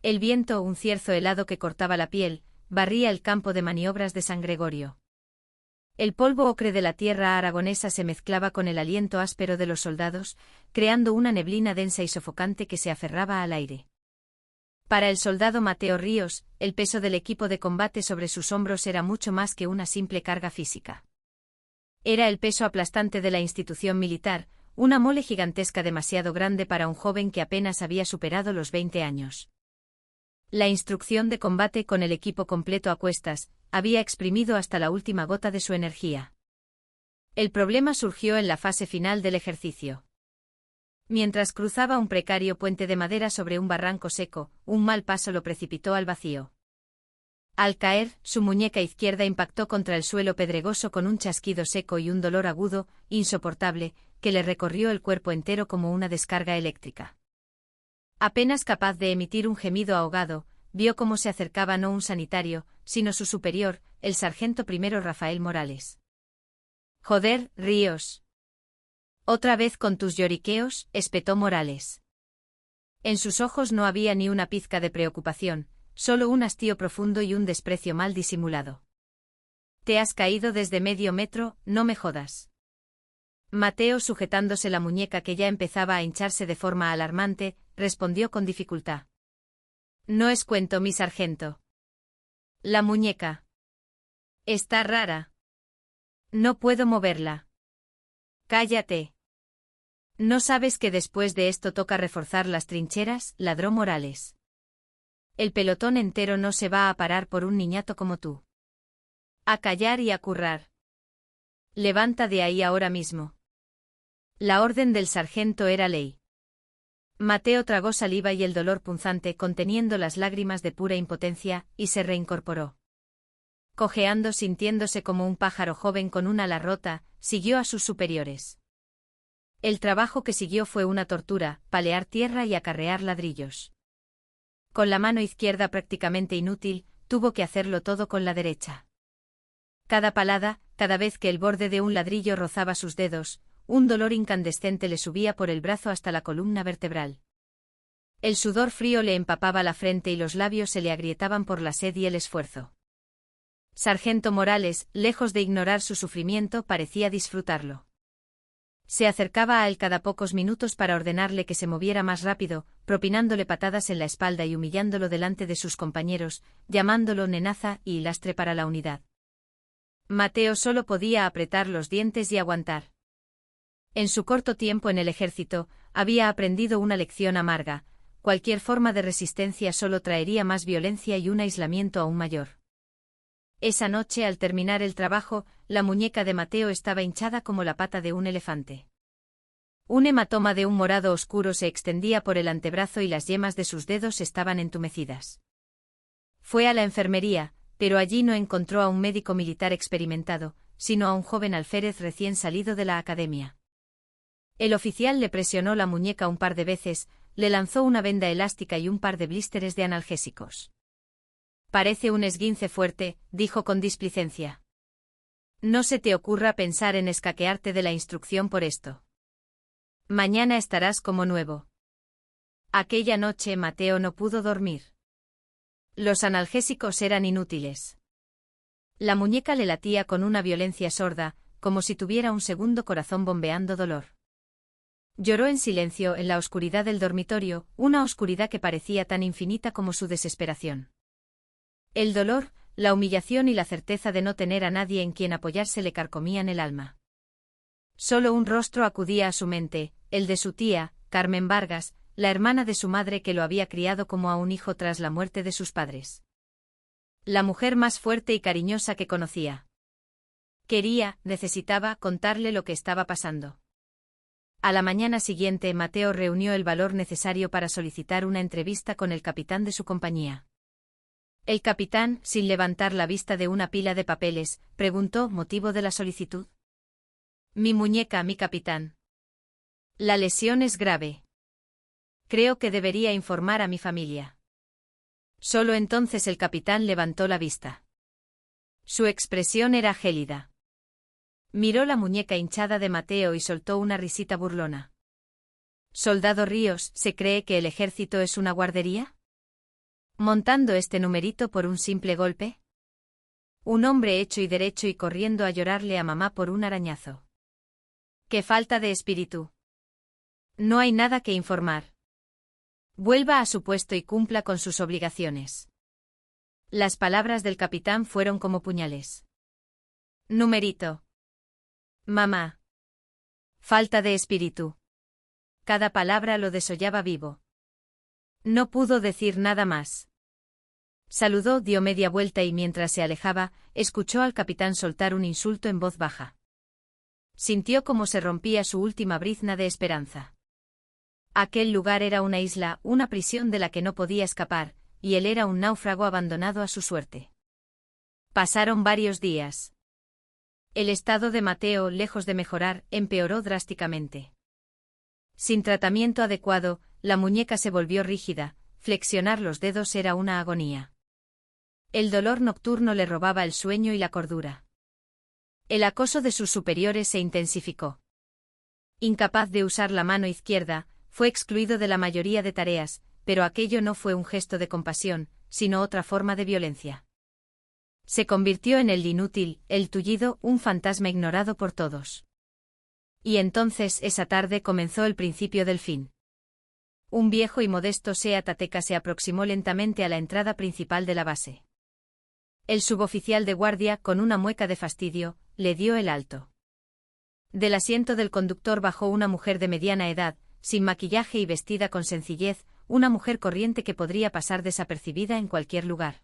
El viento, un cierzo helado que cortaba la piel, barría el campo de maniobras de San Gregorio. El polvo ocre de la tierra aragonesa se mezclaba con el aliento áspero de los soldados, creando una neblina densa y sofocante que se aferraba al aire. Para el soldado Mateo Ríos, el peso del equipo de combate sobre sus hombros era mucho más que una simple carga física. Era el peso aplastante de la institución militar, una mole gigantesca demasiado grande para un joven que apenas había superado los 20 años. La instrucción de combate con el equipo completo a cuestas había exprimido hasta la última gota de su energía. El problema surgió en la fase final del ejercicio. Mientras cruzaba un precario puente de madera sobre un barranco seco, un mal paso lo precipitó al vacío. Al caer, su muñeca izquierda impactó contra el suelo pedregoso con un chasquido seco y un dolor agudo, insoportable, que le recorrió el cuerpo entero como una descarga eléctrica. Apenas capaz de emitir un gemido ahogado, vio cómo se acercaba no un sanitario, sino su superior, el sargento primero Rafael Morales. «Joder, Ríos. ¿Otra vez con tus lloriqueos?», espetó Morales. En sus ojos no había ni una pizca de preocupación, solo un hastío profundo y un desprecio mal disimulado. «Te has caído desde medio metro, no me jodas». Mateo, sujetándose la muñeca que ya empezaba a hincharse de forma alarmante, respondió con dificultad. «No es cuento, mi sargento. La muñeca está rara. No puedo moverla». «Cállate. ¿No sabes que después de esto toca reforzar las trincheras?», ladró Morales. «El pelotón entero no se va a parar por un niñato como tú. A callar y a currar. Levanta de ahí ahora mismo». La orden del sargento era ley. Mateo tragó saliva y el dolor punzante conteniendo las lágrimas de pura impotencia, y se reincorporó. Cojeando, sintiéndose como un pájaro joven con un ala rota, siguió a sus superiores. El trabajo que siguió fue una tortura, palear tierra y acarrear ladrillos. Con la mano izquierda prácticamente inútil, tuvo que hacerlo todo con la derecha. Cada palada, cada vez que el borde de un ladrillo rozaba sus dedos, un dolor incandescente le subía por el brazo hasta la columna vertebral. El sudor frío le empapaba la frente y los labios se le agrietaban por la sed y el esfuerzo. Sargento Morales, lejos de ignorar su sufrimiento, parecía disfrutarlo. Se acercaba a él cada pocos minutos para ordenarle que se moviera más rápido, propinándole patadas en la espalda y humillándolo delante de sus compañeros, llamándolo nenaza y lastre para la unidad. Mateo solo podía apretar los dientes y aguantar. En su corto tiempo en el ejército, había aprendido una lección amarga: cualquier forma de resistencia solo traería más violencia y un aislamiento aún mayor. Esa noche, al terminar el trabajo, la muñeca de Mateo estaba hinchada como la pata de un elefante. Un hematoma de un morado oscuro se extendía por el antebrazo y las yemas de sus dedos estaban entumecidas. Fue a la enfermería, pero allí no encontró a un médico militar experimentado, sino a un joven alférez recién salido de la academia. El oficial le presionó la muñeca un par de veces, le lanzó una venda elástica y un par de blísteres de analgésicos. «Parece un esguince fuerte», dijo con displicencia. «No se te ocurra pensar en escaquearte de la instrucción por esto. Mañana estarás como nuevo». Aquella noche Mateo no pudo dormir. Los analgésicos eran inútiles. La muñeca le latía con una violencia sorda, como si tuviera un segundo corazón bombeando dolor. Lloró en silencio en la oscuridad del dormitorio, una oscuridad que parecía tan infinita como su desesperación. El dolor, la humillación y la certeza de no tener a nadie en quien apoyarse le carcomían el alma. Solo un rostro acudía a su mente, el de su tía, Carmen Vargas, la hermana de su madre que lo había criado como a un hijo tras la muerte de sus padres. La mujer más fuerte y cariñosa que conocía. Necesitaba contarle lo que estaba pasando. A la mañana siguiente Mateo reunió el valor necesario para solicitar una entrevista con el capitán de su compañía. El capitán, sin levantar la vista de una pila de papeles, preguntó: ¿motivo de la solicitud? «Mi muñeca, mi capitán. La lesión es grave. Creo que debería informar a mi familia». Solo entonces el capitán levantó la vista. Su expresión era gélida. Miró la muñeca hinchada de Mateo y soltó una risita burlona. «Soldado Ríos, ¿se cree que el ejército es una guardería? ¿Montando este numerito por un simple golpe? Un hombre hecho y derecho y corriendo a llorarle a mamá por un arañazo. ¡Qué falta de espíritu! No hay nada que informar. Vuelva a su puesto y cumpla con sus obligaciones. Las palabras del capitán fueron como puñales. Numerito. Mamá. Falta de espíritu. Cada palabra lo desollaba vivo. No pudo decir nada más. Saludó, dio media vuelta y mientras se alejaba, escuchó al capitán soltar un insulto en voz baja. Sintió cómo se rompía su última brizna de esperanza. Aquel lugar era una isla, una prisión de la que no podía escapar, y él era un náufrago abandonado a su suerte. Pasaron varios días. El estado de Mateo, lejos de mejorar, empeoró drásticamente. Sin tratamiento adecuado, la muñeca se volvió rígida, flexionar los dedos era una agonía. El dolor nocturno le robaba el sueño y la cordura. El acoso de sus superiores se intensificó. Incapaz de usar la mano izquierda, fue excluido de la mayoría de tareas, pero aquello no fue un gesto de compasión, sino otra forma de violencia. Se convirtió en el inútil, el tullido, un fantasma ignorado por todos. Y entonces esa tarde comenzó el principio del fin. Un viejo y modesto Seat Ateca se aproximó lentamente a la entrada principal de la base. El suboficial de guardia, con una mueca de fastidio, le dio el alto. Del asiento del conductor bajó una mujer de mediana edad, sin maquillaje y vestida con sencillez, una mujer corriente que podría pasar desapercibida en cualquier lugar.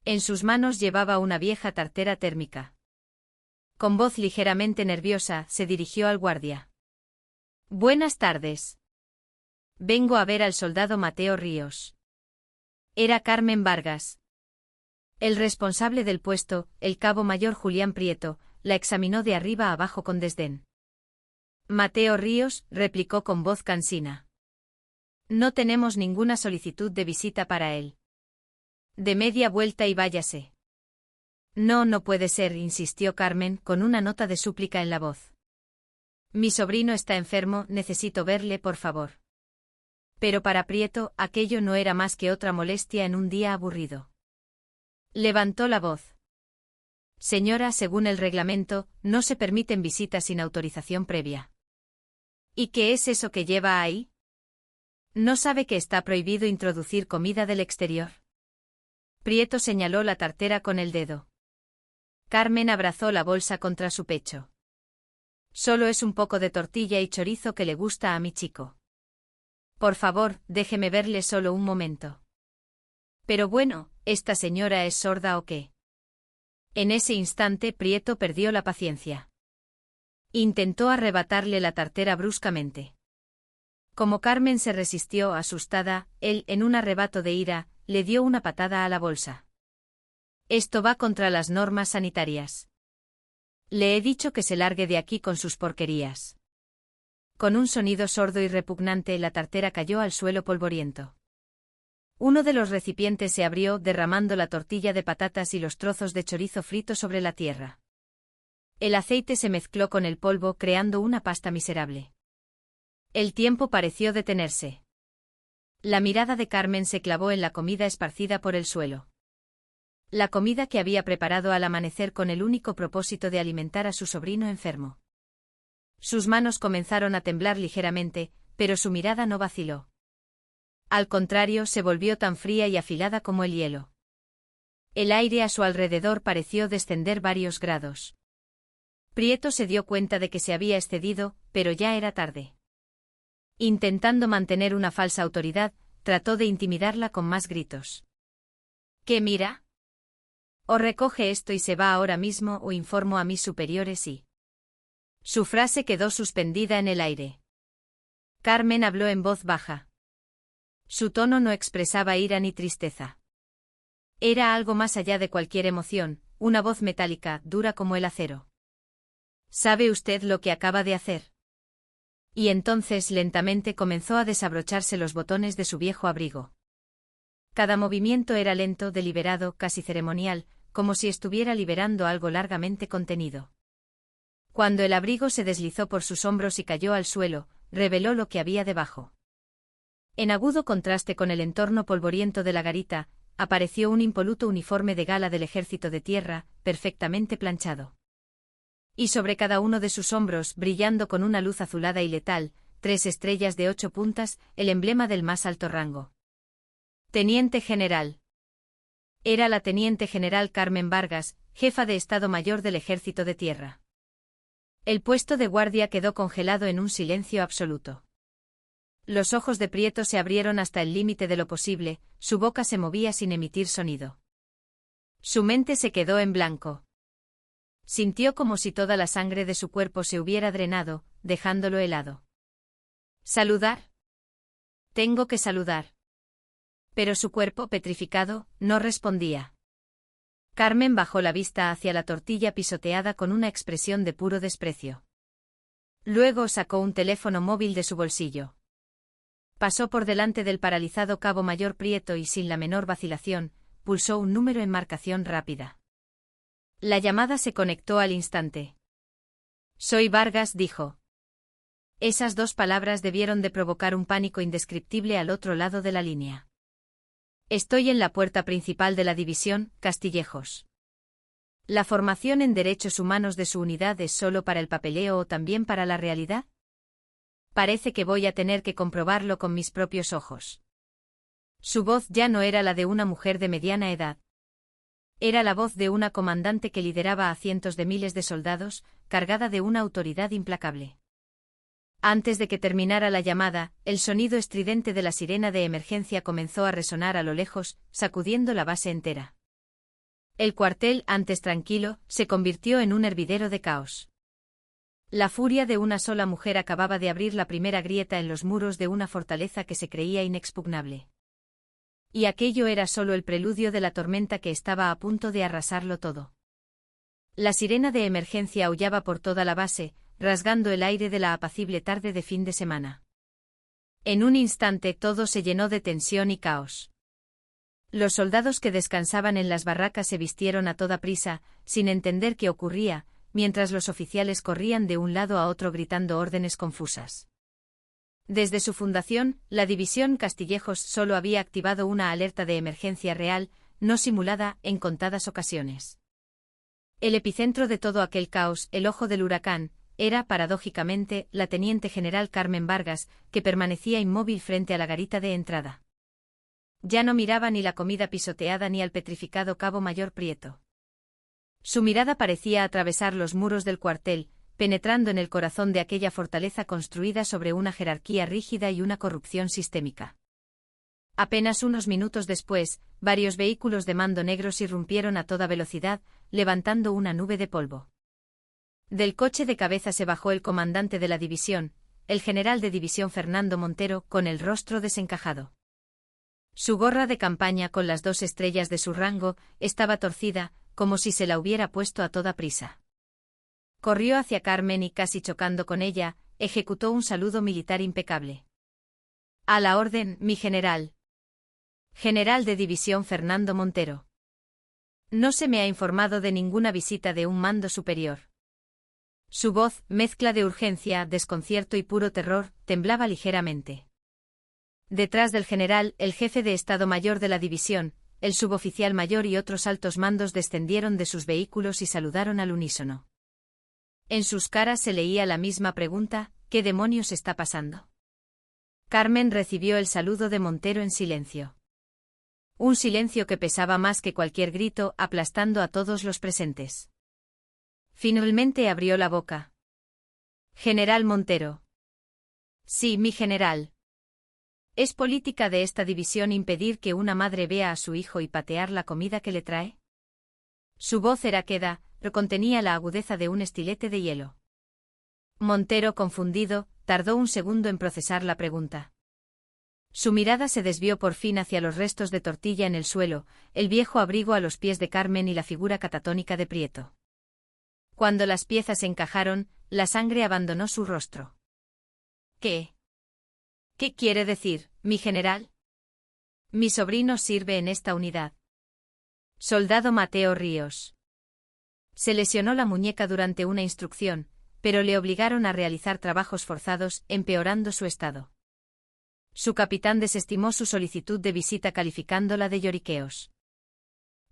En sus manos llevaba una vieja tartera térmica. Con voz ligeramente nerviosa, se dirigió al guardia. Buenas tardes. Vengo a ver al soldado Mateo Ríos. Era Carmen Vargas. El responsable del puesto, el cabo mayor Julián Prieto, la examinó de arriba a abajo con desdén. Mateo Ríos, replicó con voz cansina. No tenemos ninguna solicitud de visita para él. De media vuelta y váyase. No, no puede ser, insistió Carmen, con una nota de súplica en la voz. Mi sobrino está enfermo, necesito verle, por favor. Pero para Prieto, aquello no era más que otra molestia en un día aburrido. Levantó la voz. Señora, según el reglamento, no se permiten visitas sin autorización previa. ¿Y qué es eso que lleva ahí? ¿No sabe que está prohibido introducir comida del exterior? Prieto señaló la tartera con el dedo. Carmen abrazó la bolsa contra su pecho. Solo es un poco de tortilla y chorizo que le gusta a mi chico. Por favor, déjeme verle solo un momento. Pero bueno, ¿esta señora es sorda o qué? En ese instante Prieto perdió la paciencia. Intentó arrebatarle la tartera bruscamente. Como Carmen se resistió asustada, él, en un arrebato de ira, le dio una patada a la bolsa. Esto va contra las normas sanitarias. Le he dicho que se largue de aquí con sus porquerías. Con un sonido sordo y repugnante la tartera cayó al suelo polvoriento. Uno de los recipientes se abrió derramando la tortilla de patatas y los trozos de chorizo frito sobre la tierra. El aceite se mezcló con el polvo creando una pasta miserable. El tiempo pareció detenerse. La mirada de Carmen se clavó en la comida esparcida por el suelo. La comida que había preparado al amanecer con el único propósito de alimentar a su sobrino enfermo. Sus manos comenzaron a temblar ligeramente, pero su mirada no vaciló. Al contrario, se volvió tan fría y afilada como el hielo. El aire a su alrededor pareció descender varios grados. Prieto se dio cuenta de que se había excedido, pero ya era tarde. Intentando mantener una falsa autoridad, trató de intimidarla con más gritos. ¿Qué mira? O recoge esto y se va ahora mismo o informo a mis superiores y... Su frase quedó suspendida en el aire. Carmen habló en voz baja. Su tono no expresaba ira ni tristeza. Era algo más allá de cualquier emoción, una voz metálica, dura como el acero. ¿Sabe usted lo que acaba de hacer? Y entonces lentamente comenzó a desabrocharse los botones de su viejo abrigo. Cada movimiento era lento, deliberado, casi ceremonial, como si estuviera liberando algo largamente contenido. Cuando el abrigo se deslizó por sus hombros y cayó al suelo, reveló lo que había debajo. En agudo contraste con el entorno polvoriento de la garita, apareció un impoluto uniforme de gala del ejército de tierra, perfectamente planchado. Y sobre cada uno de sus hombros, brillando con una luz azulada y letal, 3 estrellas de 8 puntas, el emblema del más alto rango. Teniente general. Era la teniente general Carmen Vargas, jefa de Estado Mayor del Ejército de Tierra. El puesto de guardia quedó congelado en un silencio absoluto. Los ojos de Prieto se abrieron hasta el límite de lo posible, su boca se movía sin emitir sonido. Su mente se quedó en blanco. Sintió como si toda la sangre de su cuerpo se hubiera drenado, dejándolo helado. ¿Saludar? Tengo que saludar. Pero su cuerpo, petrificado, no respondía. Carmen bajó la vista hacia la tortilla pisoteada con una expresión de puro desprecio. Luego sacó un teléfono móvil de su bolsillo. Pasó por delante del paralizado cabo mayor Prieto y sin la menor vacilación, pulsó un número en marcación rápida. La llamada se conectó al instante. Soy Vargas, dijo. Esas 2 palabras debieron de provocar un pánico indescriptible al otro lado de la línea. Estoy en la puerta principal de la división, Castillejos. ¿La formación en derechos humanos de su unidad es solo para el papeleo o también para la realidad? Parece que voy a tener que comprobarlo con mis propios ojos. Su voz ya no era la de una mujer de mediana edad. Era la voz de una comandante que lideraba a cientos de miles de soldados, cargada de una autoridad implacable. Antes de que terminara la llamada, el sonido estridente de la sirena de emergencia comenzó a resonar a lo lejos, sacudiendo la base entera. El cuartel, antes tranquilo, se convirtió en un hervidero de caos. La furia de una sola mujer acababa de abrir la primera grieta en los muros de una fortaleza que se creía inexpugnable. Y aquello era solo el preludio de la tormenta que estaba a punto de arrasarlo todo. La sirena de emergencia aullaba por toda la base, rasgando el aire de la apacible tarde de fin de semana. En un instante todo se llenó de tensión y caos. Los soldados que descansaban en las barracas se vistieron a toda prisa, sin entender qué ocurría, mientras los oficiales corrían de un lado a otro gritando órdenes confusas. Desde su fundación, la división Castillejos solo había activado una alerta de emergencia real, no simulada, en contadas ocasiones. El epicentro de todo aquel caos, el ojo del huracán, era, paradójicamente, la teniente general Carmen Vargas, que permanecía inmóvil frente a la garita de entrada. Ya no miraba ni la comida pisoteada ni al petrificado cabo mayor Prieto. Su mirada parecía atravesar los muros del cuartel, penetrando en el corazón de aquella fortaleza construida sobre una jerarquía rígida y una corrupción sistémica. Apenas unos minutos después, varios vehículos de mando negros irrumpieron a toda velocidad, levantando una nube de polvo. Del coche de cabeza se bajó el comandante de la división, el general de división Fernando Montero, con el rostro desencajado. Su gorra de campaña con las 2 estrellas de su rango estaba torcida, como si se la hubiera puesto a toda prisa. Corrió hacia Carmen y, casi chocando con ella, ejecutó un saludo militar impecable. A la orden, mi general. General de división Fernando Montero. No se me ha informado de ninguna visita de un mando superior. Su voz, mezcla de urgencia, desconcierto y puro terror, temblaba ligeramente. Detrás del general, el jefe de Estado Mayor de la división, el suboficial mayor y otros altos mandos descendieron de sus vehículos y saludaron al unísono. En sus caras se leía la misma pregunta: ¿qué demonios está pasando? Carmen recibió el saludo de Montero en silencio. Un silencio que pesaba más que cualquier grito, aplastando a todos los presentes. Finalmente abrió la boca. General Montero. Sí, mi general. ¿Es política de esta división impedir que una madre vea a su hijo y patear la comida que le trae? Su voz era queda, pero contenía la agudeza de un estilete de hielo. Montero, confundido, tardó un segundo en procesar la pregunta. Su mirada se desvió por fin hacia los restos de tortilla en el suelo, el viejo abrigo a los pies de Carmen y la figura catatónica de Prieto. Cuando las piezas encajaron, la sangre abandonó su rostro. ¿Qué? ¿Qué quiere decir, mi general? Mi sobrino sirve en esta unidad. Soldado Mateo Ríos. Se lesionó la muñeca durante una instrucción, pero le obligaron a realizar trabajos forzados, empeorando su estado. Su capitán desestimó su solicitud de visita calificándola de lloriqueos.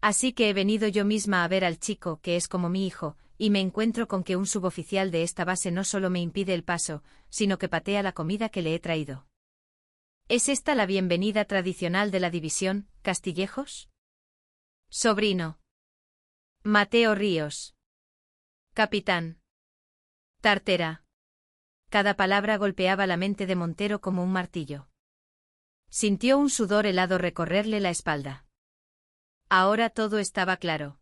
Así que he venido yo misma a ver al chico, que es como mi hijo, y me encuentro con que un suboficial de esta base no solo me impide el paso, sino que patea la comida que le he traído. ¿Es esta la bienvenida tradicional de la división, Castillejos? Sobrino. Mateo Ríos. Capitán. Tartera. Cada palabra golpeaba la mente de Montero como un martillo. Sintió un sudor helado recorrerle la espalda. Ahora todo estaba claro.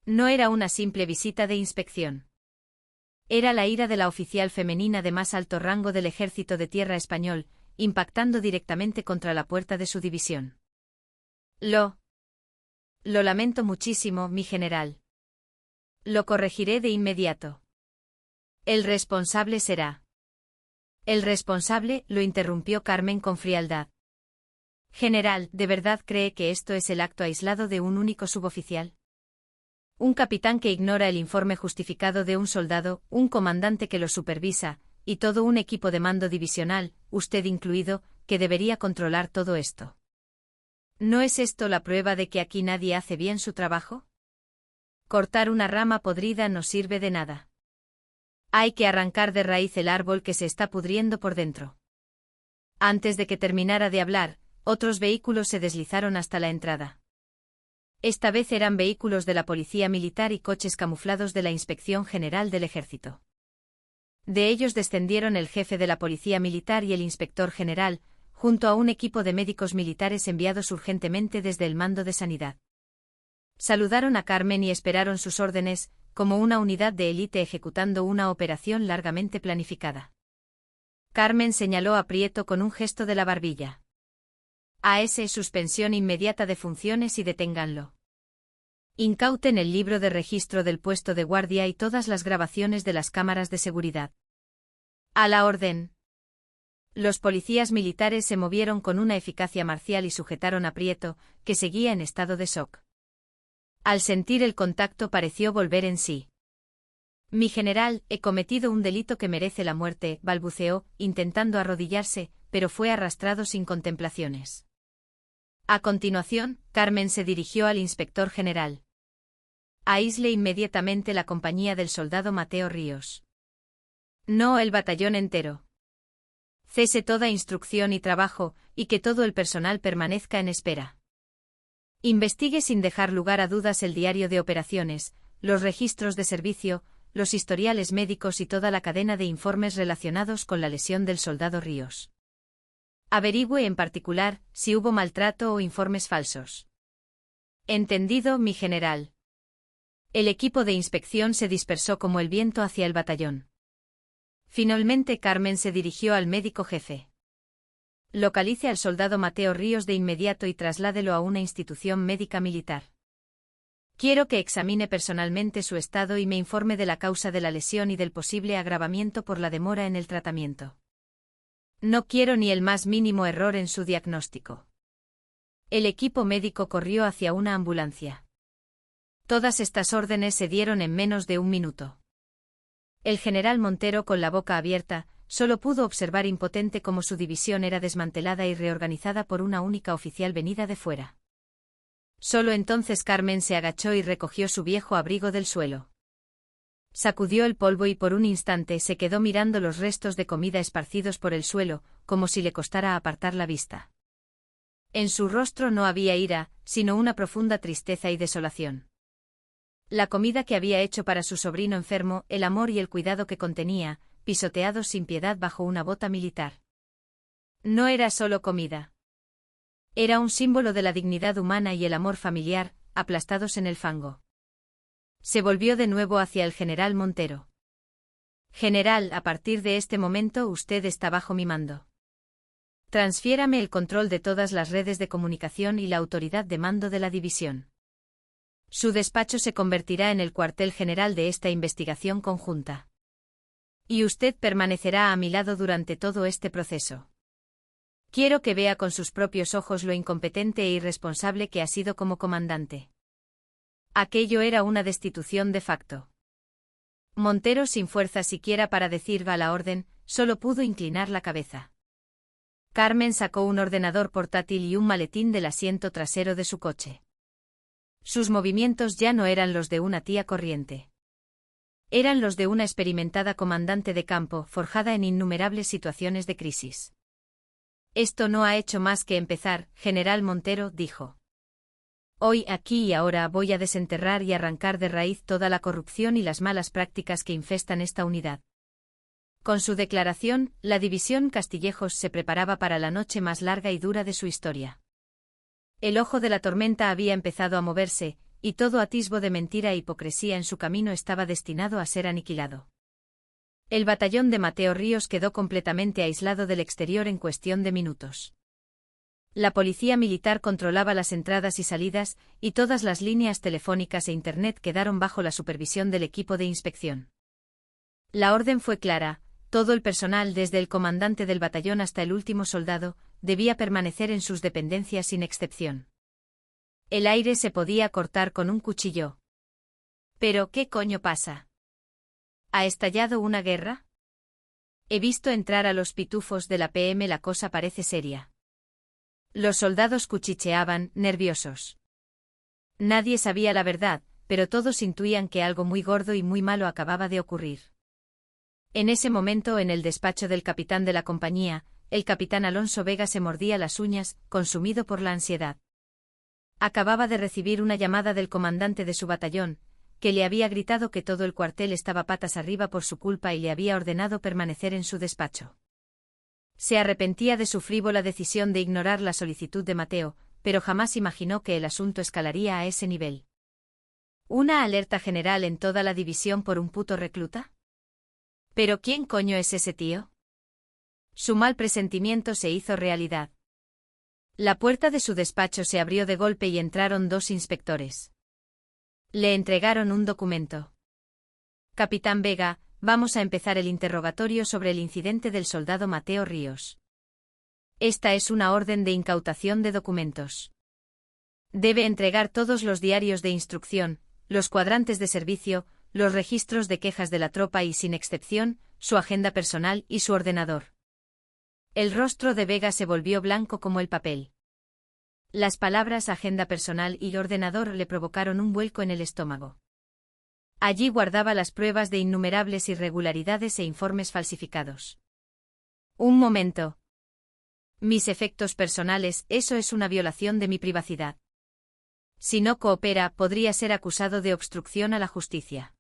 No era una simple visita de inspección. Era la ira de la oficial femenina de más alto rango del Ejército de Tierra español, impactando directamente contra la puerta de su división. Lo lamento muchísimo, mi general. Lo corregiré de inmediato. El responsable será. El responsable, lo interrumpió Carmen con frialdad. General, ¿de verdad cree que esto es el acto aislado de un único suboficial? Un capitán que ignora el informe justificado de un soldado, un comandante que lo supervisa, y todo un equipo de mando divisional, usted incluido, que debería controlar todo esto. ¿No es esto la prueba de que aquí nadie hace bien su trabajo? Cortar una rama podrida no sirve de nada. Hay que arrancar de raíz el árbol que se está pudriendo por dentro. Antes de que terminara de hablar, otros vehículos se deslizaron hasta la entrada. Esta vez eran vehículos de la Policía Militar y coches camuflados de la Inspección General del Ejército. De ellos descendieron el jefe de la Policía Militar y el inspector general, junto a un equipo de médicos militares enviados urgentemente desde el Mando de Sanidad. Saludaron a Carmen y esperaron sus órdenes, como una unidad de élite ejecutando una operación largamente planificada. Carmen señaló a Prieto con un gesto de la barbilla. A ese suspensión inmediata de funciones y deténganlo. Incauten el libro de registro del puesto de guardia y todas las grabaciones de las cámaras de seguridad. A la orden. Los policías militares se movieron con una eficacia marcial y sujetaron a Prieto, que seguía en estado de shock. Al sentir el contacto pareció volver en sí. Mi general, he cometido un delito que merece la muerte, balbuceó, intentando arrodillarse, pero fue arrastrado sin contemplaciones. A continuación, Carmen se dirigió al inspector general. Aísle inmediatamente la compañía del soldado Mateo Ríos. No el batallón entero. Cese toda instrucción y trabajo, y que todo el personal permanezca en espera. Investigue sin dejar lugar a dudas el diario de operaciones, los registros de servicio, los historiales médicos y toda la cadena de informes relacionados con la lesión del soldado Ríos. Averigüe en particular si hubo maltrato o informes falsos. Entendido, mi general. El equipo de inspección se dispersó como el viento hacia el batallón. Finalmente Carmen se dirigió al médico jefe. Localice al soldado Mateo Ríos de inmediato y trasládelo a una institución médica militar. Quiero que examine personalmente su estado y me informe de la causa de la lesión y del posible agravamiento por la demora en el tratamiento. No quiero ni el más mínimo error en su diagnóstico. El equipo médico corrió hacia una ambulancia. Todas estas órdenes se dieron en menos de un minuto. El general Montero, con la boca abierta, solo pudo observar impotente cómo su división era desmantelada y reorganizada por una única oficial venida de fuera. Solo entonces Carmen se agachó y recogió su viejo abrigo del suelo. Sacudió el polvo y por un instante se quedó mirando los restos de comida esparcidos por el suelo, como si le costara apartar la vista. En su rostro no había ira, sino una profunda tristeza y desolación. La comida que había hecho para su sobrino enfermo, el amor y el cuidado que contenía, pisoteados sin piedad bajo una bota militar. No era solo comida. Era un símbolo de la dignidad humana y el amor familiar, aplastados en el fango. Se volvió de nuevo hacia el general Montero. General, a partir de este momento usted está bajo mi mando. Transfiérame el control de todas las redes de comunicación y la autoridad de mando de la división. Su despacho se convertirá en el cuartel general de esta investigación conjunta. Y usted permanecerá a mi lado durante todo este proceso. Quiero que vea con sus propios ojos lo incompetente e irresponsable que ha sido como comandante. Aquello era una destitución de facto. Montero, sin fuerza siquiera para decir va la orden, solo pudo inclinar la cabeza. Carmen sacó un ordenador portátil y un maletín del asiento trasero de su coche. Sus movimientos ya no eran los de una tía corriente. Eran los de una experimentada comandante de campo, forjada en innumerables situaciones de crisis. Esto no ha hecho más que empezar, General Montero, dijo. Hoy, aquí y ahora voy a desenterrar y arrancar de raíz toda la corrupción y las malas prácticas que infestan esta unidad. Con su declaración, la división Castillejos se preparaba para la noche más larga y dura de su historia. El ojo de la tormenta había empezado a moverse, y todo atisbo de mentira e hipocresía en su camino estaba destinado a ser aniquilado. El batallón de Mateo Ríos quedó completamente aislado del exterior en cuestión de minutos. La policía militar controlaba las entradas y salidas, y todas las líneas telefónicas e Internet quedaron bajo la supervisión del equipo de inspección. La orden fue clara: todo el personal, desde el comandante del batallón hasta el último soldado, debía permanecer en sus dependencias sin excepción. El aire se podía cortar con un cuchillo. ¿Pero qué coño pasa? ¿Ha estallado una guerra? He visto entrar a los pitufos de la PM, la cosa parece seria. Los soldados cuchicheaban, nerviosos. Nadie sabía la verdad, pero todos intuían que algo muy gordo y muy malo acababa de ocurrir. En ese momento, en el despacho del capitán de la compañía, el capitán Alonso Vega se mordía las uñas, consumido por la ansiedad. Acababa de recibir una llamada del comandante de su batallón, que le había gritado que todo el cuartel estaba patas arriba por su culpa y le había ordenado permanecer en su despacho. Se arrepentía de su frívola decisión de ignorar la solicitud de Mateo, pero jamás imaginó que el asunto escalaría a ese nivel. ¿Una alerta general en toda la división por un puto recluta? ¿Pero quién coño es ese tío? Su mal presentimiento se hizo realidad. La puerta de su despacho se abrió de golpe y entraron dos inspectores. Le entregaron un documento. Capitán Vega, vamos a empezar el interrogatorio sobre el incidente del soldado Mateo Ríos. Esta es una orden de incautación de documentos. Debe entregar todos los diarios de instrucción, los cuadrantes de servicio, los registros de quejas de la tropa y, sin excepción, su agenda personal y su ordenador. El rostro de Vega se volvió blanco como el papel. Las palabras agenda personal y ordenador le provocaron un vuelco en el estómago. Allí guardaba las pruebas de innumerables irregularidades e informes falsificados. Un momento. Mis efectos personales, eso es una violación de mi privacidad. Si no coopera, podría ser acusado de obstrucción a la justicia.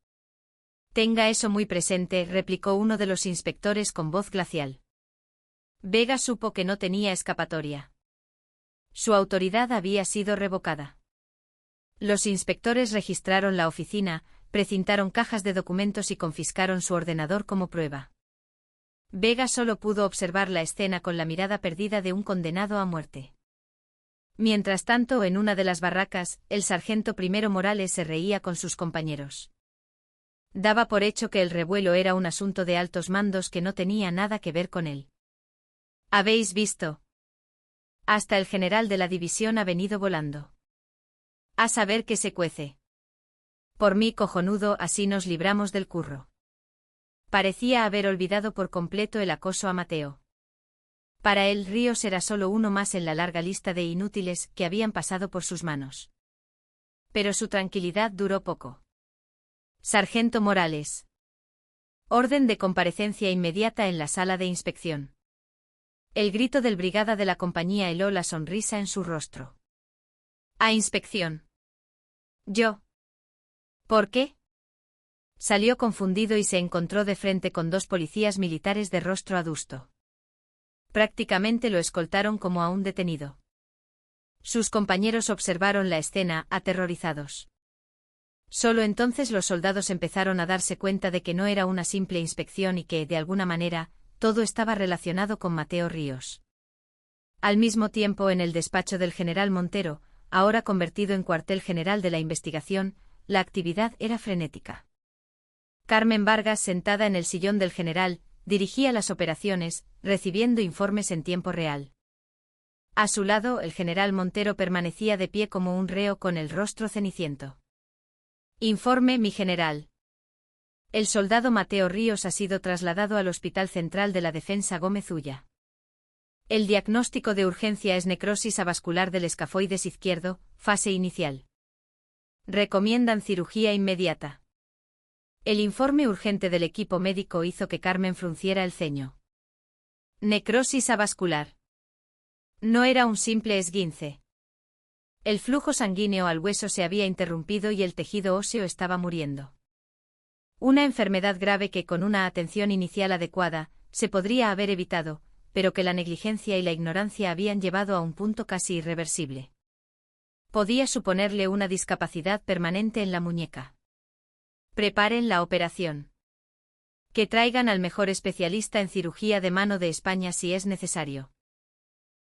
Tenga eso muy presente, replicó uno de los inspectores con voz glacial. Vega supo que no tenía escapatoria. Su autoridad había sido revocada. Los inspectores registraron la oficina, precintaron cajas de documentos y confiscaron su ordenador como prueba. Vega solo pudo observar la escena con la mirada perdida de un condenado a muerte. Mientras tanto, en una de las barracas, el sargento primero Morales se reía con sus compañeros. Daba por hecho que el revuelo era un asunto de altos mandos que no tenía nada que ver con él. ¿Habéis visto? Hasta el general de la división ha venido volando. A saber qué se cuece. Por mí cojonudo, así nos libramos del curro. Parecía haber olvidado por completo el acoso a Mateo. Para él, Ríos era solo uno más en la larga lista de inútiles que habían pasado por sus manos. Pero su tranquilidad duró poco. Sargento Morales. Orden de comparecencia inmediata en la sala de inspección. El grito del brigada de la compañía heló la sonrisa en su rostro. A inspección. Yo. ¿Por qué? Salió confundido y se encontró de frente con dos policías militares de rostro adusto. Prácticamente lo escoltaron como a un detenido. Sus compañeros observaron la escena, aterrorizados. Solo entonces los soldados empezaron a darse cuenta de que no era una simple inspección y que, de alguna manera, todo estaba relacionado con Mateo Ríos. Al mismo tiempo, en el despacho del general Montero, ahora convertido en cuartel general de la investigación, la actividad era frenética. Carmen Vargas, sentada en el sillón del general, dirigía las operaciones, recibiendo informes en tiempo real. A su lado, el general Montero permanecía de pie como un reo con el rostro ceniciento. Informe, mi general. El soldado Mateo Ríos ha sido trasladado al Hospital Central de la Defensa Gómez Ulla. El diagnóstico de urgencia es necrosis avascular del escafoides izquierdo, fase inicial. Recomiendan cirugía inmediata. El informe urgente del equipo médico hizo que Carmen frunciera el ceño. Necrosis avascular. No era un simple esguince. El flujo sanguíneo al hueso se había interrumpido y el tejido óseo estaba muriendo. Una enfermedad grave que con una atención inicial adecuada, se podría haber evitado, pero que la negligencia y la ignorancia habían llevado a un punto casi irreversible. Podía suponerle una discapacidad permanente en la muñeca. Preparen la operación. Que traigan al mejor especialista en cirugía de mano de España si es necesario.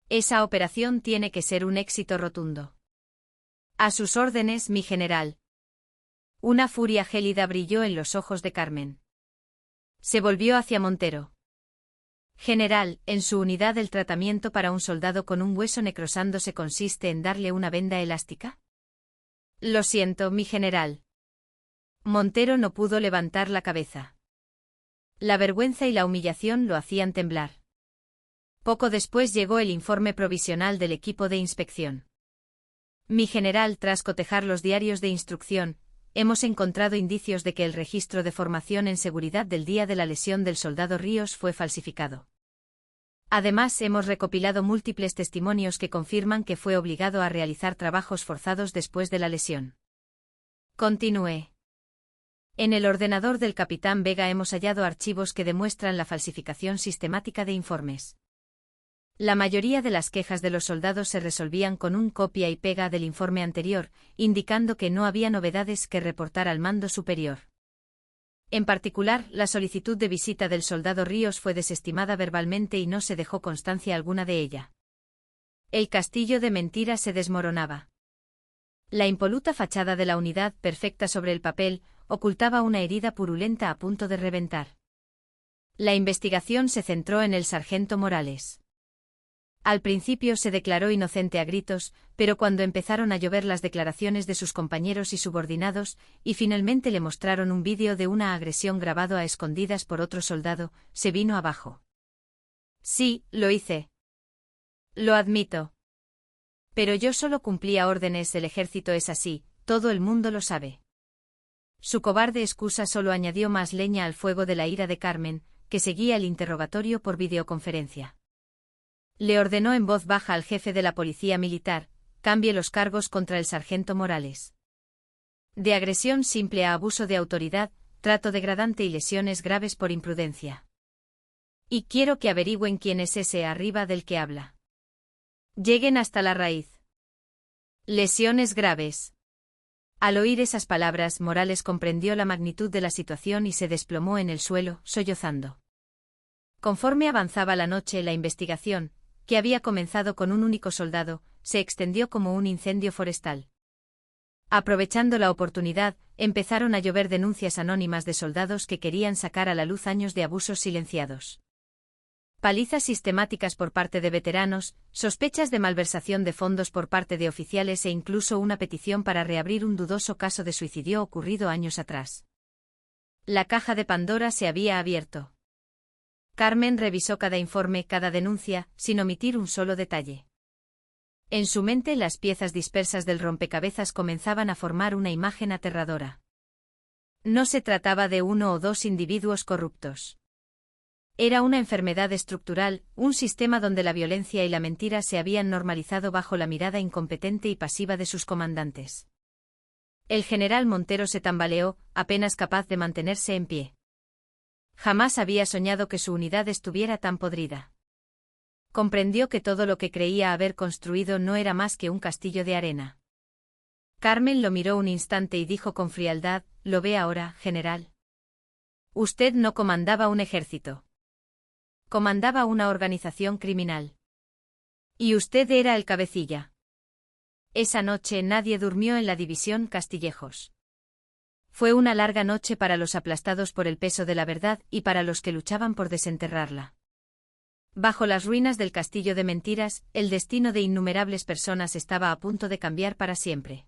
Esa operación tiene que ser un éxito rotundo. A sus órdenes, mi general. Una furia gélida brilló en los ojos de Carmen. Se volvió hacia Montero. General, en su unidad el tratamiento para un soldado con un hueso necrosándose consiste en darle una venda elástica. Lo siento, mi general. Montero no pudo levantar la cabeza. La vergüenza y la humillación lo hacían temblar. Poco después llegó el informe provisional del equipo de inspección. Mi general, tras cotejar los diarios de instrucción, hemos encontrado indicios de que el registro de formación en seguridad del día de la lesión del soldado Ríos fue falsificado. Además, hemos recopilado múltiples testimonios que confirman que fue obligado a realizar trabajos forzados después de la lesión. Continúe. En el ordenador del capitán Vega hemos hallado archivos que demuestran la falsificación sistemática de informes. La mayoría de las quejas de los soldados se resolvían con un copia y pega del informe anterior, indicando que no había novedades que reportar al mando superior. En particular, la solicitud de visita del soldado Ríos fue desestimada verbalmente y no se dejó constancia alguna de ella. El castillo de mentiras se desmoronaba. La impoluta fachada de la unidad, perfecta sobre el papel, ocultaba una herida purulenta a punto de reventar. La investigación se centró en el sargento Morales. Al principio se declaró inocente a gritos, pero cuando empezaron a llover las declaraciones de sus compañeros y subordinados, y finalmente le mostraron un vídeo de una agresión grabado a escondidas por otro soldado, se vino abajo. Sí, lo hice. Lo admito. Pero yo solo cumplía órdenes, el ejército es así, todo el mundo lo sabe. Su cobarde excusa solo añadió más leña al fuego de la ira de Carmen, que seguía el interrogatorio por videoconferencia. Le ordenó en voz baja al jefe de la policía militar, cambie los cargos contra el sargento Morales. De agresión simple a abuso de autoridad, trato degradante y lesiones graves por imprudencia. Y quiero que averigüen quién es ese arriba del que habla. Lleguen hasta la raíz. Lesiones graves. Al oír esas palabras, Morales comprendió la magnitud de la situación y se desplomó en el suelo, sollozando. Conforme avanzaba la noche, la investigación, que había comenzado con un único soldado, se extendió como un incendio forestal. Aprovechando la oportunidad, empezaron a llover denuncias anónimas de soldados que querían sacar a la luz años de abusos silenciados. Palizas sistemáticas por parte de veteranos, sospechas de malversación de fondos por parte de oficiales e incluso una petición para reabrir un dudoso caso de suicidio ocurrido años atrás. La caja de Pandora se había abierto. Carmen revisó cada informe, cada denuncia, sin omitir un solo detalle. En su mente las piezas dispersas del rompecabezas comenzaban a formar una imagen aterradora. No se trataba de uno o dos individuos corruptos. Era una enfermedad estructural, un sistema donde la violencia y la mentira se habían normalizado bajo la mirada incompetente y pasiva de sus comandantes. El general Montero se tambaleó, apenas capaz de mantenerse en pie. Jamás había soñado que su unidad estuviera tan podrida. Comprendió que todo lo que creía haber construido no era más que un castillo de arena. Carmen lo miró un instante y dijo con frialdad, ¿lo ve ahora, general? Usted no comandaba un ejército. Comandaba una organización criminal. Y usted era el cabecilla. Esa noche nadie durmió en la división Castillejos. Fue una larga noche para los aplastados por el peso de la verdad y para los que luchaban por desenterrarla. Bajo las ruinas del castillo de mentiras, el destino de innumerables personas estaba a punto de cambiar para siempre.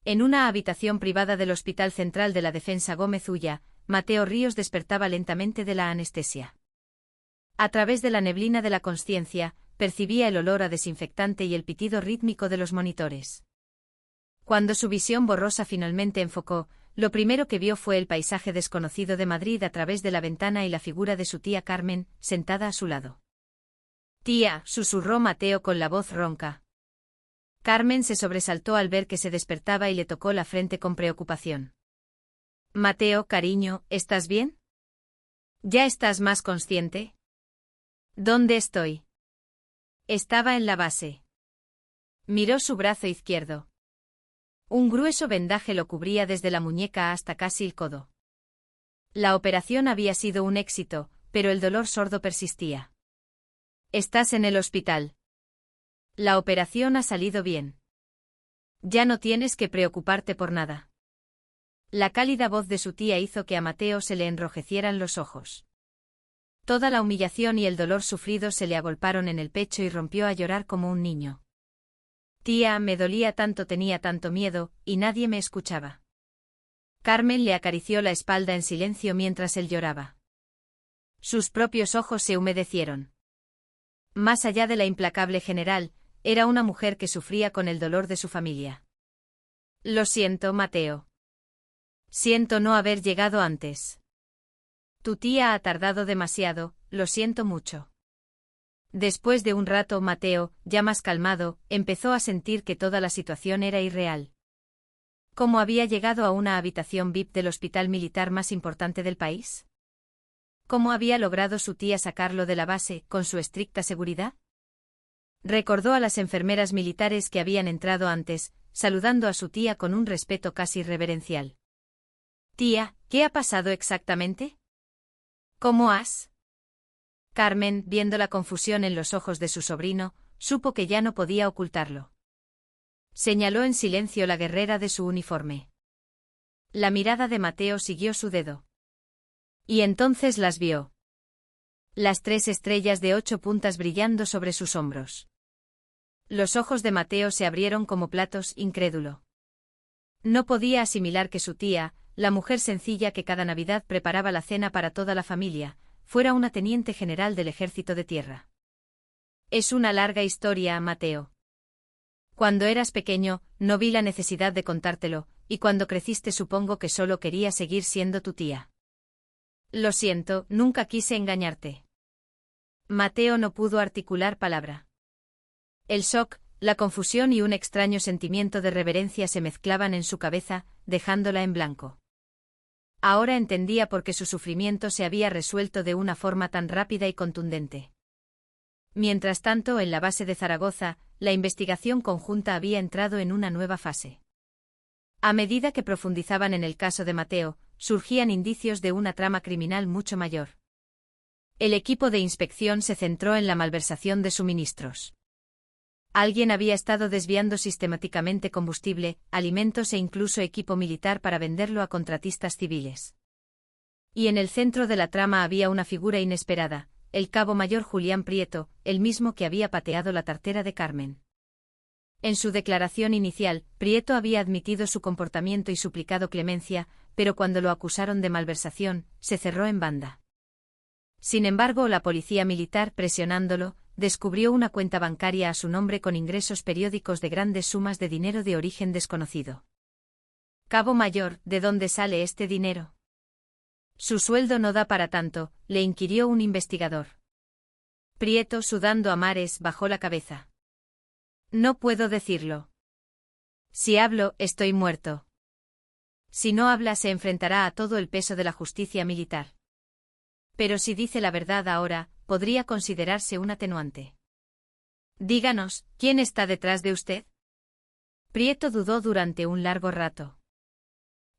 En una habitación privada del Hospital Central de la Defensa Gómez Ulla, Mateo Ríos despertaba lentamente de la anestesia. A través de la neblina de la consciencia, percibía el olor a desinfectante y el pitido rítmico de los monitores. Cuando su visión borrosa finalmente enfocó, lo primero que vio fue el paisaje desconocido de Madrid a través de la ventana y la figura de su tía Carmen, sentada a su lado. «Tía», susurró Mateo con la voz ronca. Carmen se sobresaltó al ver que se despertaba y le tocó la frente con preocupación. «Mateo, cariño, ¿estás bien? ¿Ya estás más consciente?» «¿Dónde estoy?» Estaba en la base. Miró su brazo izquierdo. Un grueso vendaje lo cubría desde la muñeca hasta casi el codo. La operación había sido un éxito, pero el dolor sordo persistía. «Estás en el hospital. La operación ha salido bien. Ya no tienes que preocuparte por nada». La cálida voz de su tía hizo que a Mateo se le enrojecieran los ojos. Toda la humillación y el dolor sufrido se le agolparon en el pecho y rompió a llorar como un niño. «Tía, me dolía tanto, tenía tanto miedo, y nadie me escuchaba». Carmen le acarició la espalda en silencio mientras él lloraba. Sus propios ojos se humedecieron. Más allá de la implacable general, era una mujer que sufría con el dolor de su familia. «Lo siento, Mateo. Siento no haber llegado antes. Tu tía ha tardado demasiado, lo siento mucho». Después de un rato, Mateo, ya más calmado, empezó a sentir que toda la situación era irreal. ¿Cómo había llegado a una habitación VIP del hospital militar más importante del país? ¿Cómo había logrado su tía sacarlo de la base, con su estricta seguridad? Recordó a las enfermeras militares que habían entrado antes, saludando a su tía con un respeto casi reverencial. «Tía, ¿qué ha pasado exactamente? ¿Cómo has...?» Carmen, viendo la confusión en los ojos de su sobrino, supo que ya no podía ocultarlo. Señaló en silencio la guerrera de su uniforme. La mirada de Mateo siguió su dedo. Y entonces las vio. Las 3 estrellas de 8 puntas brillando sobre sus hombros. Los ojos de Mateo se abrieron como platos, incrédulo. No podía asimilar que su tía, la mujer sencilla que cada Navidad preparaba la cena para toda la familia, fuera una teniente general del ejército de tierra. «Es una larga historia, Mateo. Cuando eras pequeño, no vi la necesidad de contártelo, y cuando creciste supongo que solo quería seguir siendo tu tía. Lo siento, nunca quise engañarte». Mateo no pudo articular palabra. El shock, la confusión y un extraño sentimiento de reverencia se mezclaban en su cabeza, dejándola en blanco. Ahora entendía por qué su sufrimiento se había resuelto de una forma tan rápida y contundente. Mientras tanto, en la base de Zaragoza, la investigación conjunta había entrado en una nueva fase. A medida que profundizaban en el caso de Mateo, surgían indicios de una trama criminal mucho mayor. El equipo de inspección se centró en la malversación de suministros. Alguien había estado desviando sistemáticamente combustible, alimentos e incluso equipo militar para venderlo a contratistas civiles. Y en el centro de la trama había una figura inesperada, el cabo mayor Julián Prieto, el mismo que había pateado la tartera de Carmen. En su declaración inicial, Prieto había admitido su comportamiento y suplicado clemencia, pero cuando lo acusaron de malversación, se cerró en banda. Sin embargo, la policía militar, presionándolo, descubrió una cuenta bancaria a su nombre con ingresos periódicos de grandes sumas de dinero de origen desconocido. «Cabo mayor, ¿de dónde sale este dinero? Su sueldo no da para tanto», le inquirió un investigador. Prieto, sudando a mares, bajó la cabeza. «No puedo decirlo. Si hablo, estoy muerto. Si no habla, se enfrentará a todo el peso de la justicia militar. Pero si dice la verdad ahora, podría considerarse un atenuante. Díganos, ¿quién está detrás de usted?» Prieto dudó durante un largo rato.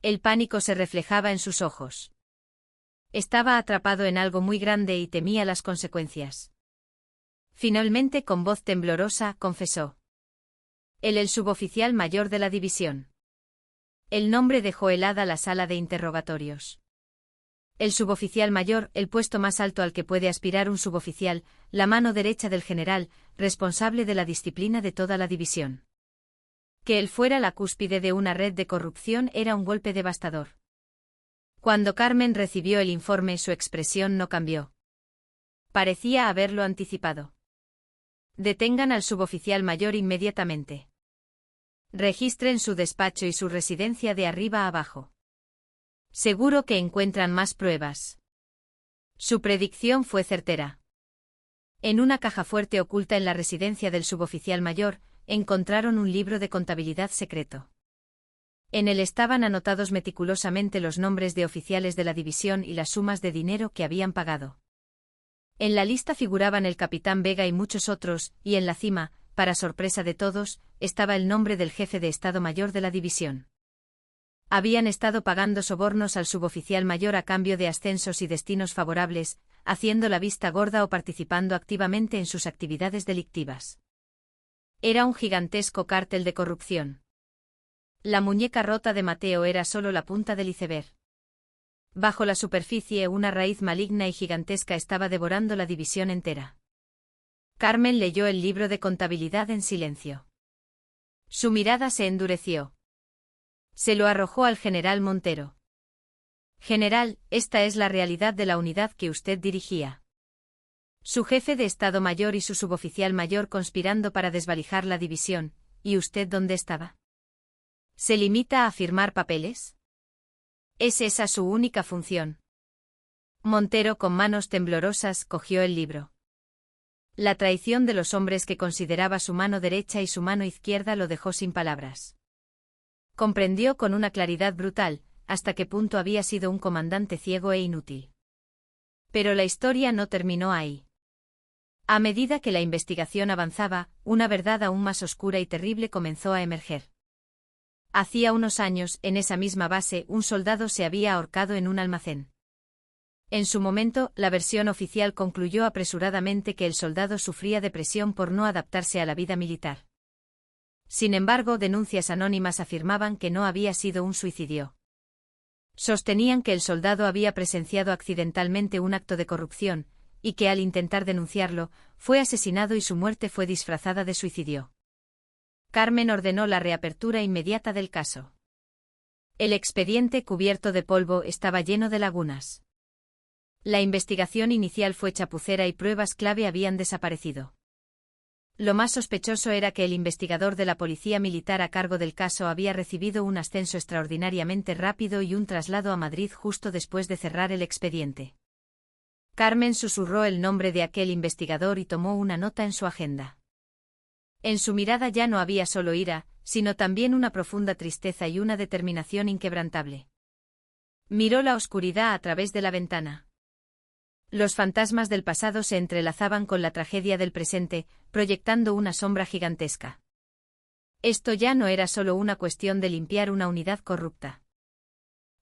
El pánico se reflejaba en sus ojos. Estaba atrapado en algo muy grande y temía las consecuencias. Finalmente, con voz temblorosa, confesó. El suboficial mayor de la división. El nombre dejó helada la sala de interrogatorios. El suboficial mayor, el puesto más alto al que puede aspirar un suboficial, la mano derecha del general, responsable de la disciplina de toda la división. Que él fuera la cúspide de una red de corrupción era un golpe devastador. Cuando Carmen recibió el informe, su expresión no cambió. Parecía haberlo anticipado. Detengan al suboficial mayor inmediatamente. Registren su despacho y su residencia de arriba a abajo. Seguro que encuentran más pruebas. Su predicción fue certera. En una caja fuerte oculta en la residencia del suboficial mayor, encontraron un libro de contabilidad secreto. En él estaban anotados meticulosamente los nombres de oficiales de la división y las sumas de dinero que habían pagado. En la lista figuraban el capitán Vega y muchos otros, y en la cima, para sorpresa de todos, estaba el nombre del jefe de Estado Mayor de la división. Habían estado pagando sobornos al suboficial mayor a cambio de ascensos y destinos favorables, haciendo la vista gorda o participando activamente en sus actividades delictivas. Era un gigantesco cártel de corrupción. La muñeca rota de Mateo era solo la punta del iceberg. Bajo la superficie una raíz maligna y gigantesca estaba devorando la división entera. Carmen leyó el libro de contabilidad en silencio. Su mirada se endureció. Se lo arrojó al general Montero. General, esta es la realidad de la unidad que usted dirigía. Su jefe de Estado Mayor y su suboficial mayor conspirando para desvalijar la división, ¿y usted dónde estaba? ¿Se limita a firmar papeles? ¿Es esa su única función? Montero, con manos temblorosas, cogió el libro. La traición de los hombres que consideraba su mano derecha y su mano izquierda lo dejó sin palabras. Comprendió con una claridad brutal, hasta qué punto había sido un comandante ciego e inútil. Pero la historia no terminó ahí. A medida que la investigación avanzaba, una verdad aún más oscura y terrible comenzó a emerger. Hacía unos años, en esa misma base, un soldado se había ahorcado en un almacén. En su momento, la versión oficial concluyó apresuradamente que el soldado sufría depresión por no adaptarse a la vida militar. Sin embargo, denuncias anónimas afirmaban que no había sido un suicidio. Sostenían que el soldado había presenciado accidentalmente un acto de corrupción, y que al intentar denunciarlo, fue asesinado y su muerte fue disfrazada de suicidio. Carmen ordenó la reapertura inmediata del caso. El expediente cubierto de polvo estaba lleno de lagunas. La investigación inicial fue chapucera y pruebas clave habían desaparecido. Lo más sospechoso era que el investigador de la policía militar a cargo del caso había recibido un ascenso extraordinariamente rápido y un traslado a Madrid justo después de cerrar el expediente. Carmen susurró el nombre de aquel investigador y tomó una nota en su agenda. En su mirada ya no había solo ira, sino también una profunda tristeza y una determinación inquebrantable. Miró la oscuridad a través de la ventana. Los fantasmas del pasado se entrelazaban con la tragedia del presente, proyectando una sombra gigantesca. Esto ya no era solo una cuestión de limpiar una unidad corrupta.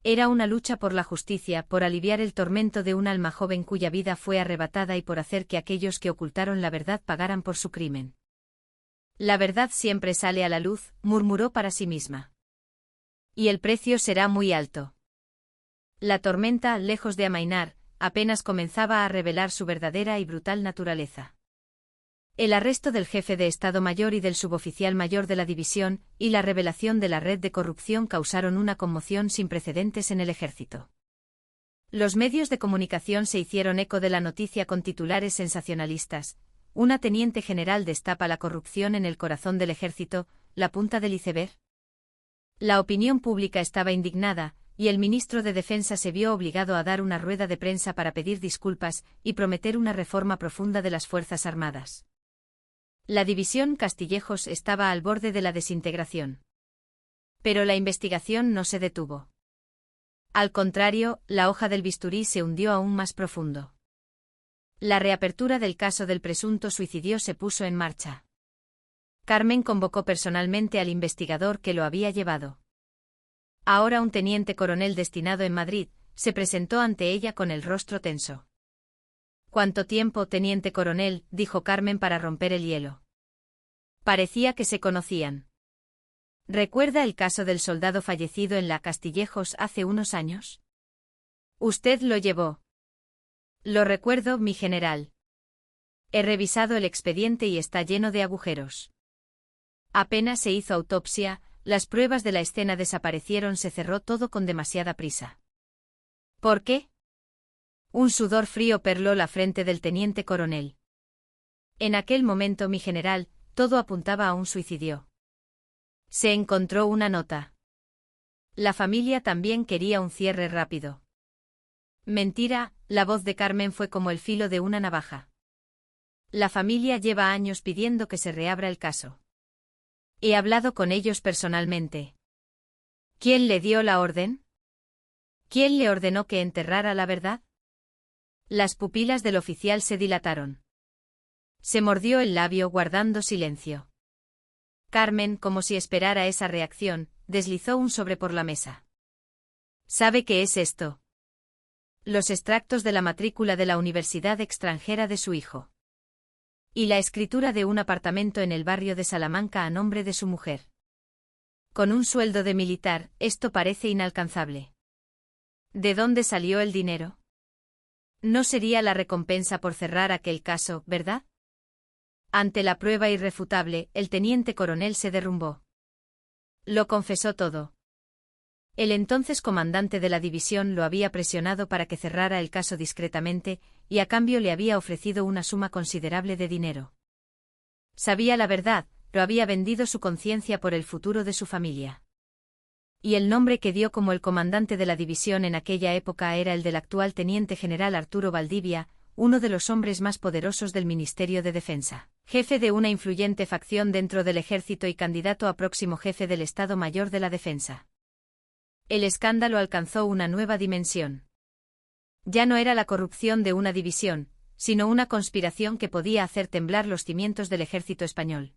Era una lucha por la justicia, por aliviar el tormento de un alma joven cuya vida fue arrebatada y por hacer que aquellos que ocultaron la verdad pagaran por su crimen. La verdad siempre sale a la luz, murmuró para sí misma. Y el precio será muy alto. La tormenta, lejos de amainar, apenas comenzaba a revelar su verdadera y brutal naturaleza. El arresto del jefe de Estado Mayor y del suboficial mayor de la división, y la revelación de la red de corrupción causaron una conmoción sin precedentes en el ejército. Los medios de comunicación se hicieron eco de la noticia con titulares sensacionalistas. Una teniente general destapa la corrupción en el corazón del ejército, la punta del iceberg. La opinión pública estaba indignada, y el ministro de Defensa se vio obligado a dar una rueda de prensa para pedir disculpas y prometer una reforma profunda de las Fuerzas Armadas. La división Castillejos estaba al borde de la desintegración. Pero la investigación no se detuvo. Al contrario, la hoja del bisturí se hundió aún más profundo. La reapertura del caso del presunto suicidio se puso en marcha. Carmen convocó personalmente al investigador que lo había llevado. Ahora un teniente coronel destinado en Madrid, se presentó ante ella con el rostro tenso. ¿Cuánto tiempo, teniente coronel?, dijo Carmen para romper el hielo. Parecía que se conocían. ¿Recuerda el caso del soldado fallecido en la Castillejos hace unos años? Usted lo llevó. Lo recuerdo, mi general. He revisado el expediente y está lleno de agujeros. Apenas se hizo autopsia, las pruebas de la escena desaparecieron, se cerró todo con demasiada prisa. ¿Por qué? Un sudor frío perló la frente del teniente coronel. En aquel momento, mi general, todo apuntaba a un suicidio. Se encontró una nota. La familia también quería un cierre rápido. Mentira, la voz de Carmen fue como el filo de una navaja. La familia lleva años pidiendo que se reabra el caso. He hablado con ellos personalmente. ¿Quién le dio la orden? ¿Quién le ordenó que enterrara la verdad? Las pupilas del oficial se dilataron. Se mordió el labio guardando silencio. Carmen, como si esperara esa reacción, deslizó un sobre por la mesa. ¿Sabe qué es esto? Los extractos de la matrícula de la universidad extranjera de su hijo. Y la escritura de un apartamento en el barrio de Salamanca a nombre de su mujer. Con un sueldo de militar, esto parece inalcanzable. ¿De dónde salió el dinero? No sería la recompensa por cerrar aquel caso, ¿verdad? Ante la prueba irrefutable, el teniente coronel se derrumbó. Lo confesó todo. El entonces comandante de la división lo había presionado para que cerrara el caso discretamente, y a cambio le había ofrecido una suma considerable de dinero. Sabía la verdad, pero había vendido su conciencia por el futuro de su familia. Y el nombre que dio como el comandante de la división en aquella época era el del actual teniente general Arturo Valdivia, uno de los hombres más poderosos del Ministerio de Defensa, jefe de una influyente facción dentro del ejército y candidato a próximo jefe del Estado Mayor de la Defensa. El escándalo alcanzó una nueva dimensión. Ya no era la corrupción de una división, sino una conspiración que podía hacer temblar los cimientos del ejército español.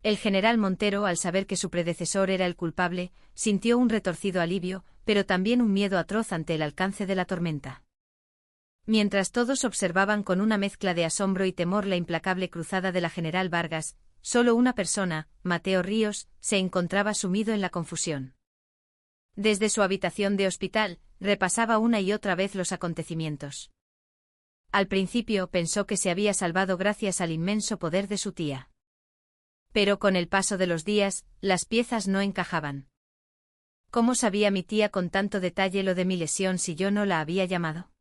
El general Montero, al saber que su predecesor era el culpable, sintió un retorcido alivio, pero también un miedo atroz ante el alcance de la tormenta. Mientras todos observaban con una mezcla de asombro y temor la implacable cruzada de la general Vargas, solo una persona, Mateo Ríos, se encontraba sumido en la confusión. Desde su habitación de hospital, repasaba una y otra vez los acontecimientos. Al principio pensó que se había salvado gracias al inmenso poder de su tía. Pero con el paso de los días, las piezas no encajaban. ¿Cómo sabía mi tía con tanto detalle lo de mi lesión si yo no la había llamado?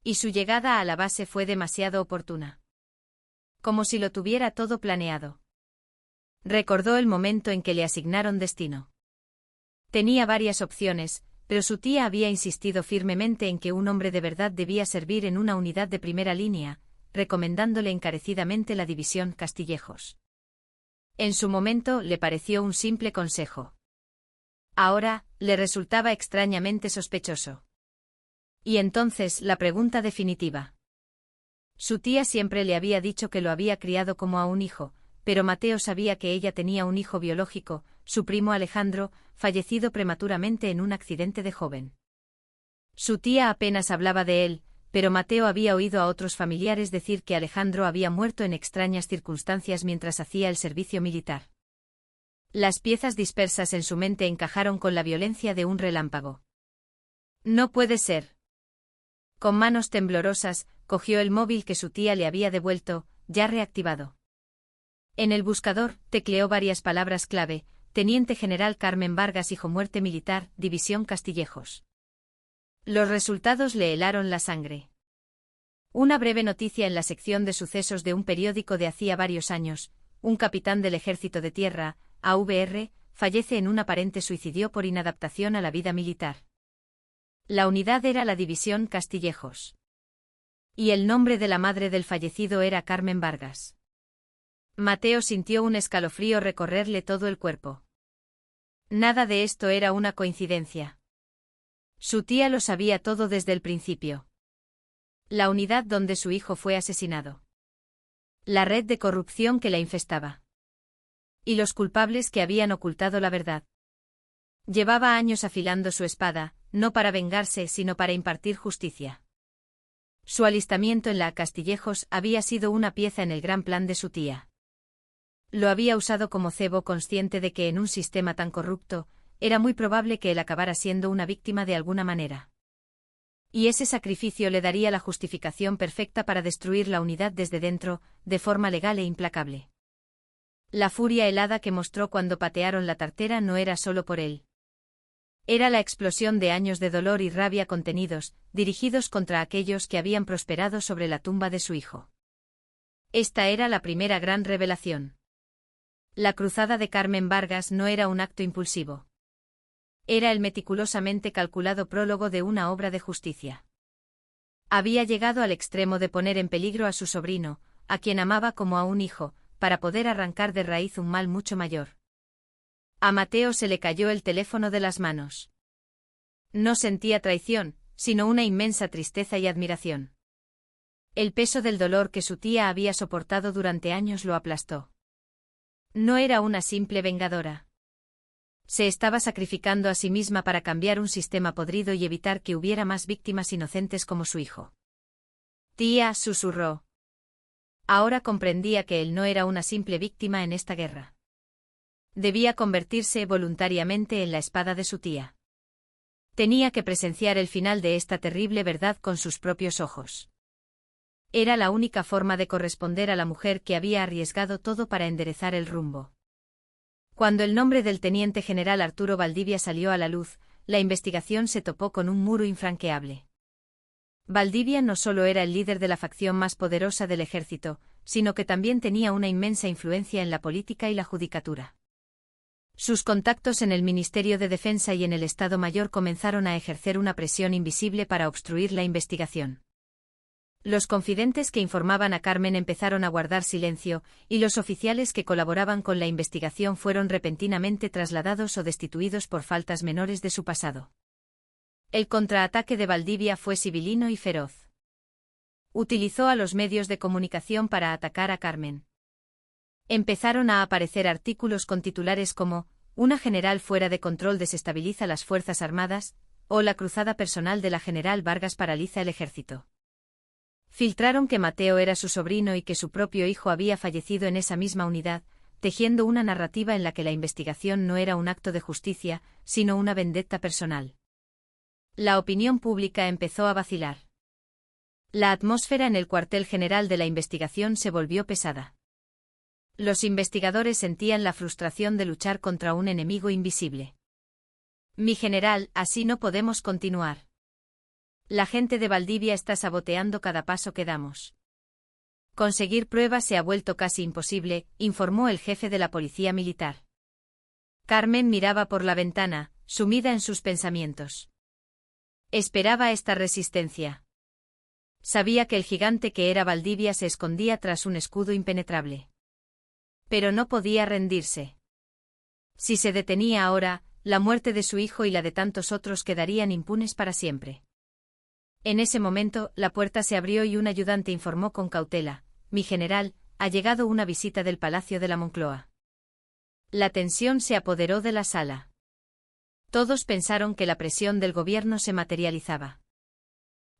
Y su llegada a la base fue demasiado oportuna. Como si lo tuviera todo planeado. Recordó el momento en que le asignaron destino. Tenía varias opciones, pero su tía había insistido firmemente en que un hombre de verdad debía servir en una unidad de primera línea, recomendándole encarecidamente la división Castillejos. En su momento le pareció un simple consejo. Ahora, le resultaba extrañamente sospechoso. Y entonces la pregunta definitiva. Su tía siempre le había dicho que lo había criado como a un hijo, pero Mateo sabía que ella tenía un hijo biológico, su primo Alejandro, fallecido prematuramente en un accidente de joven. Su tía apenas hablaba de él, pero Mateo había oído a otros familiares decir que Alejandro había muerto en extrañas circunstancias mientras hacía el servicio militar. Las piezas dispersas en su mente encajaron con la violencia de un relámpago. No puede ser. Con manos temblorosas, cogió el móvil que su tía le había devuelto, ya reactivado. En el buscador, tecleó varias palabras clave: Teniente General Carmen Vargas, hijo, muerte militar, División Castillejos. Los resultados le helaron la sangre. Una breve noticia en la sección de sucesos de un periódico de hacía varios años: un capitán del Ejército de Tierra, AVR, fallece en un aparente suicidio por inadaptación a la vida militar. La unidad era la División Castillejos. Y el nombre de la madre del fallecido era Carmen Vargas. Mateo sintió un escalofrío recorrerle todo el cuerpo. Nada de esto era una coincidencia. Su tía lo sabía todo desde el principio. La unidad donde su hijo fue asesinado. La red de corrupción que la infestaba. Y los culpables que habían ocultado la verdad. Llevaba años afilando su espada, no para vengarse sino para impartir justicia. Su alistamiento en la Castillejos había sido una pieza en el gran plan de su tía. Lo había usado como cebo, consciente de que en un sistema tan corrupto, era muy probable que él acabara siendo una víctima de alguna manera. Y ese sacrificio le daría la justificación perfecta para destruir la unidad desde dentro, de forma legal e implacable. La furia helada que mostró cuando patearon la tartera no era solo por él. Era la explosión de años de dolor y rabia contenidos, dirigidos contra aquellos que habían prosperado sobre la tumba de su hijo. Esta era la primera gran revelación. La cruzada de Carmen Vargas no era un acto impulsivo. Era el meticulosamente calculado prólogo de una obra de justicia. Había llegado al extremo de poner en peligro a su sobrino, a quien amaba como a un hijo, para poder arrancar de raíz un mal mucho mayor. A Mateo se le cayó el teléfono de las manos. No sentía traición, sino una inmensa tristeza y admiración. El peso del dolor que su tía había soportado durante años lo aplastó. No era una simple vengadora. Se estaba sacrificando a sí misma para cambiar un sistema podrido y evitar que hubiera más víctimas inocentes como su hijo. Tía, susurró. Ahora comprendía que él no era una simple víctima en esta guerra. Debía convertirse voluntariamente en la espada de su tía. Tenía que presenciar el final de esta terrible verdad con sus propios ojos. Era la única forma de corresponder a la mujer que había arriesgado todo para enderezar el rumbo. Cuando el nombre del teniente general Arturo Valdivia salió a la luz, la investigación se topó con un muro infranqueable. Valdivia no solo era el líder de la facción más poderosa del ejército, sino que también tenía una inmensa influencia en la política y la judicatura. Sus contactos en el Ministerio de Defensa y en el Estado Mayor comenzaron a ejercer una presión invisible para obstruir la investigación. Los confidentes que informaban a Carmen empezaron a guardar silencio, y los oficiales que colaboraban con la investigación fueron repentinamente trasladados o destituidos por faltas menores de su pasado. El contraataque de Valdivia fue sibilino y feroz. Utilizó a los medios de comunicación para atacar a Carmen. Empezaron a aparecer artículos con titulares como «Una general fuera de control desestabiliza las Fuerzas Armadas» o «La cruzada personal de la general Vargas paraliza el ejército». Filtraron que Mateo era su sobrino y que su propio hijo había fallecido en esa misma unidad, tejiendo una narrativa en la que la investigación no era un acto de justicia, sino una vendetta personal. La opinión pública empezó a vacilar. La atmósfera en el cuartel general de la investigación se volvió pesada. Los investigadores sentían la frustración de luchar contra un enemigo invisible. «Mi general, así no podemos continuar. La gente de Valdivia está saboteando cada paso que damos. Conseguir pruebas se ha vuelto casi imposible», informó el jefe de la policía militar. Carmen miraba por la ventana, sumida en sus pensamientos. Esperaba esta resistencia. Sabía que el gigante que era Valdivia se escondía tras un escudo impenetrable. Pero no podía rendirse. Si se detenía ahora, la muerte de su hijo y la de tantos otros quedarían impunes para siempre. En ese momento, la puerta se abrió y un ayudante informó con cautela: «Mi general, ha llegado una visita del Palacio de la Moncloa». La tensión se apoderó de la sala. Todos pensaron que la presión del gobierno se materializaba.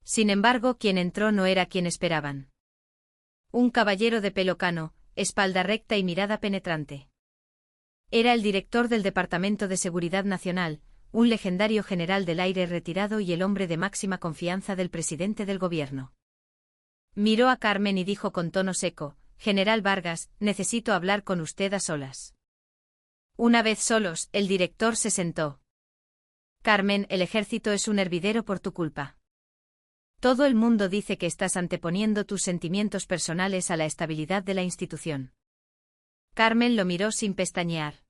Sin embargo, quien entró no era quien esperaban. Un caballero de pelo cano, espalda recta y mirada penetrante. Era el director del Departamento de Seguridad Nacional, un legendario general del aire retirado y el hombre de máxima confianza del presidente del gobierno. Miró a Carmen y dijo con tono seco: «General Vargas, necesito hablar con usted a solas». Una vez solos, el director se sentó. «Carmen, el ejército es un hervidero por tu culpa. Todo el mundo dice que estás anteponiendo tus sentimientos personales a la estabilidad de la institución». Carmen lo miró sin pestañear.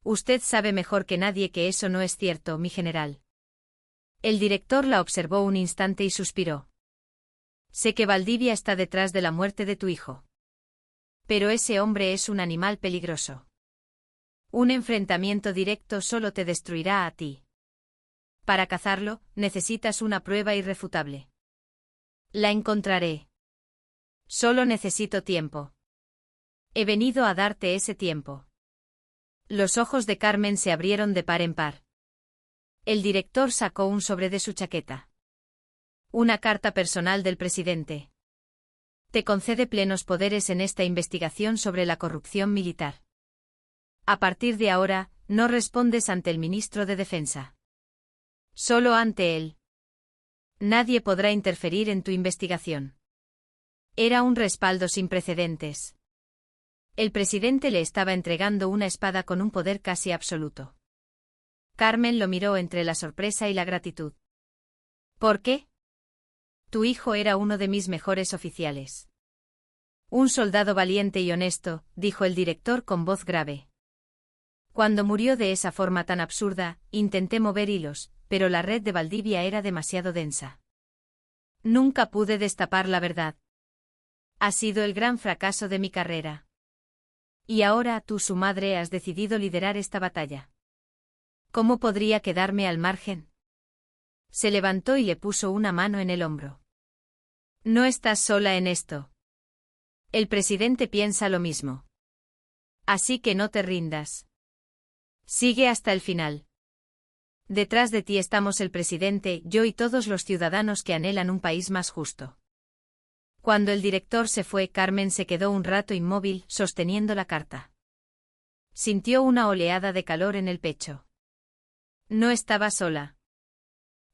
«Usted sabe mejor que nadie que eso no es cierto, mi general». El director la observó un instante y suspiró. «Sé que Valdivia está detrás de la muerte de tu hijo. Pero ese hombre es un animal peligroso. Un enfrentamiento directo solo te destruirá a ti. Para cazarlo, necesitas una prueba irrefutable. La encontraré. Solo necesito tiempo. He venido a darte ese tiempo». Los ojos de Carmen se abrieron de par en par. El director sacó un sobre de su chaqueta. «Una carta personal del presidente. Te concede plenos poderes en esta investigación sobre la corrupción militar. A partir de ahora, no respondes ante el ministro de Defensa. Solo ante él. Nadie podrá interferir en tu investigación». Era un respaldo sin precedentes. El presidente le estaba entregando una espada con un poder casi absoluto. Carmen lo miró entre la sorpresa y la gratitud. ¿Por qué? Tu hijo era uno de mis mejores oficiales. Un soldado valiente y honesto, dijo el director con voz grave. Cuando murió de esa forma tan absurda, intenté mover hilos, pero la red de Valdivia era demasiado densa. Nunca pude destapar la verdad. Ha sido el gran fracaso de mi carrera. Y ahora tú, su madre, has decidido liderar esta batalla. ¿Cómo podría quedarme al margen? Se levantó y le puso una mano en el hombro. No estás sola en esto. El presidente piensa lo mismo. Así que no te rindas. Sigue hasta el final. Detrás de ti estamos el presidente, yo y todos los ciudadanos que anhelan un país más justo. Cuando el director se fue, Carmen se quedó un rato inmóvil, sosteniendo la carta. Sintió una oleada de calor en el pecho. No estaba sola.